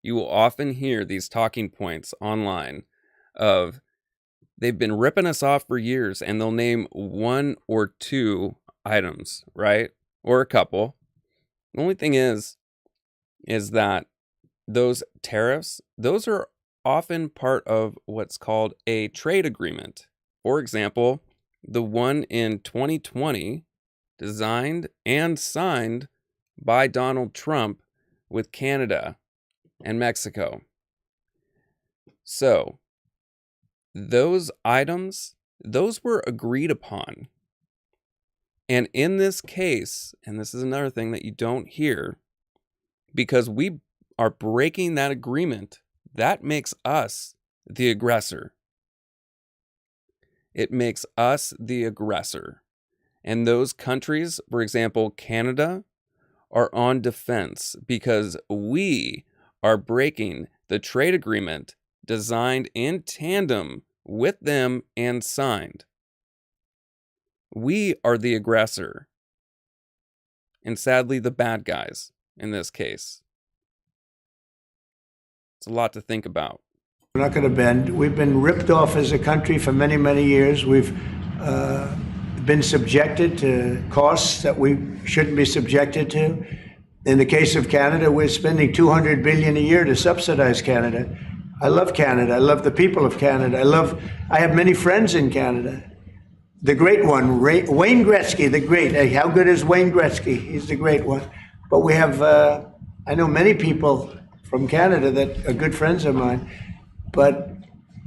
You will often hear these talking points online of they've been ripping us off for years, and they'll name one or two items, right? Or a couple. The only thing is that those tariffs, those are often part of what's called a trade agreement. For example, the one in 2020 designed and signed by Donald Trump with Canada and Mexico. So those items, those were agreed upon. And in this case, and this is another thing that you don't hear, because we are breaking that agreement, that makes us the aggressor. It makes us the aggressor. And those countries, for example, Canada, are on defense because we are breaking the trade agreement designed in tandem with them and signed. We are the aggressor. And sadly, the bad guys in this case. It's a lot to think about. We're not going to bend. We've been ripped off as a country for many, many years. We've been subjected to costs that we shouldn't be subjected to. In the case of Canada, we're spending $200 billion a year to subsidize Canada. I love Canada. I love the people of Canada. I have many friends in Canada. The great one, Wayne Gretzky, the great. Hey, how good is Wayne Gretzky? He's the great one. But we have, I know many people from Canada that are good friends of mine. But,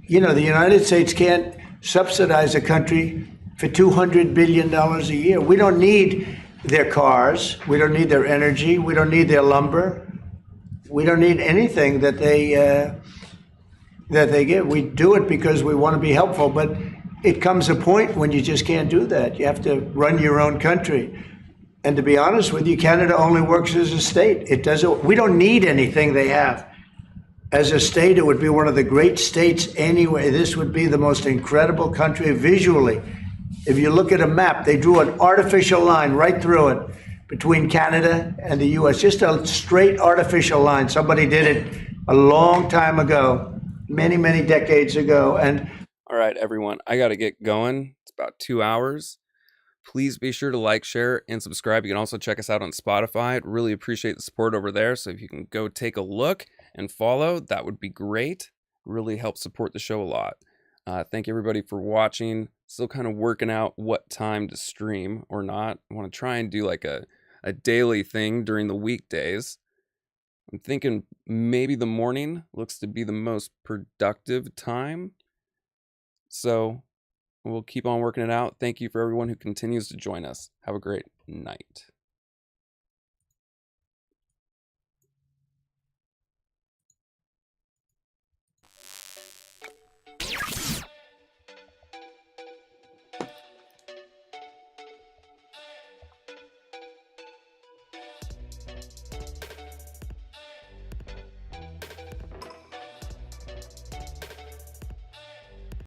you know, the United States can't subsidize a country for $200 billion a year. We don't need their cars. We don't need their energy. We don't need their lumber. We don't need anything that they give. We do it because we want to be helpful, but it comes a point when you just can't do that. You have to run your own country. And to be honest with you, Canada only works as a state. It doesn't. We don't need anything they have. As a state, it would be one of the great states anyway. This would be the most incredible country visually. If you look at a map, they drew an artificial line right through it between Canada and the U.S. Just a straight artificial line. Somebody did it a long time ago, many, many decades ago. And all right, everyone, I got to get going. It's about 2 hours. Please be sure to like, share, and subscribe. You can also check us out on Spotify. I'd really appreciate the support over there. So if you can go take a look and follow, that would be great. Really helps support the show a lot. Thank you, everybody, for watching. Still kind of working out what time to stream or not. I want to try and do like a daily thing during the weekdays. I'm thinking maybe the morning looks to be the most productive time. So we'll keep on working it out. Thank you for everyone who continues to join us. Have a great night.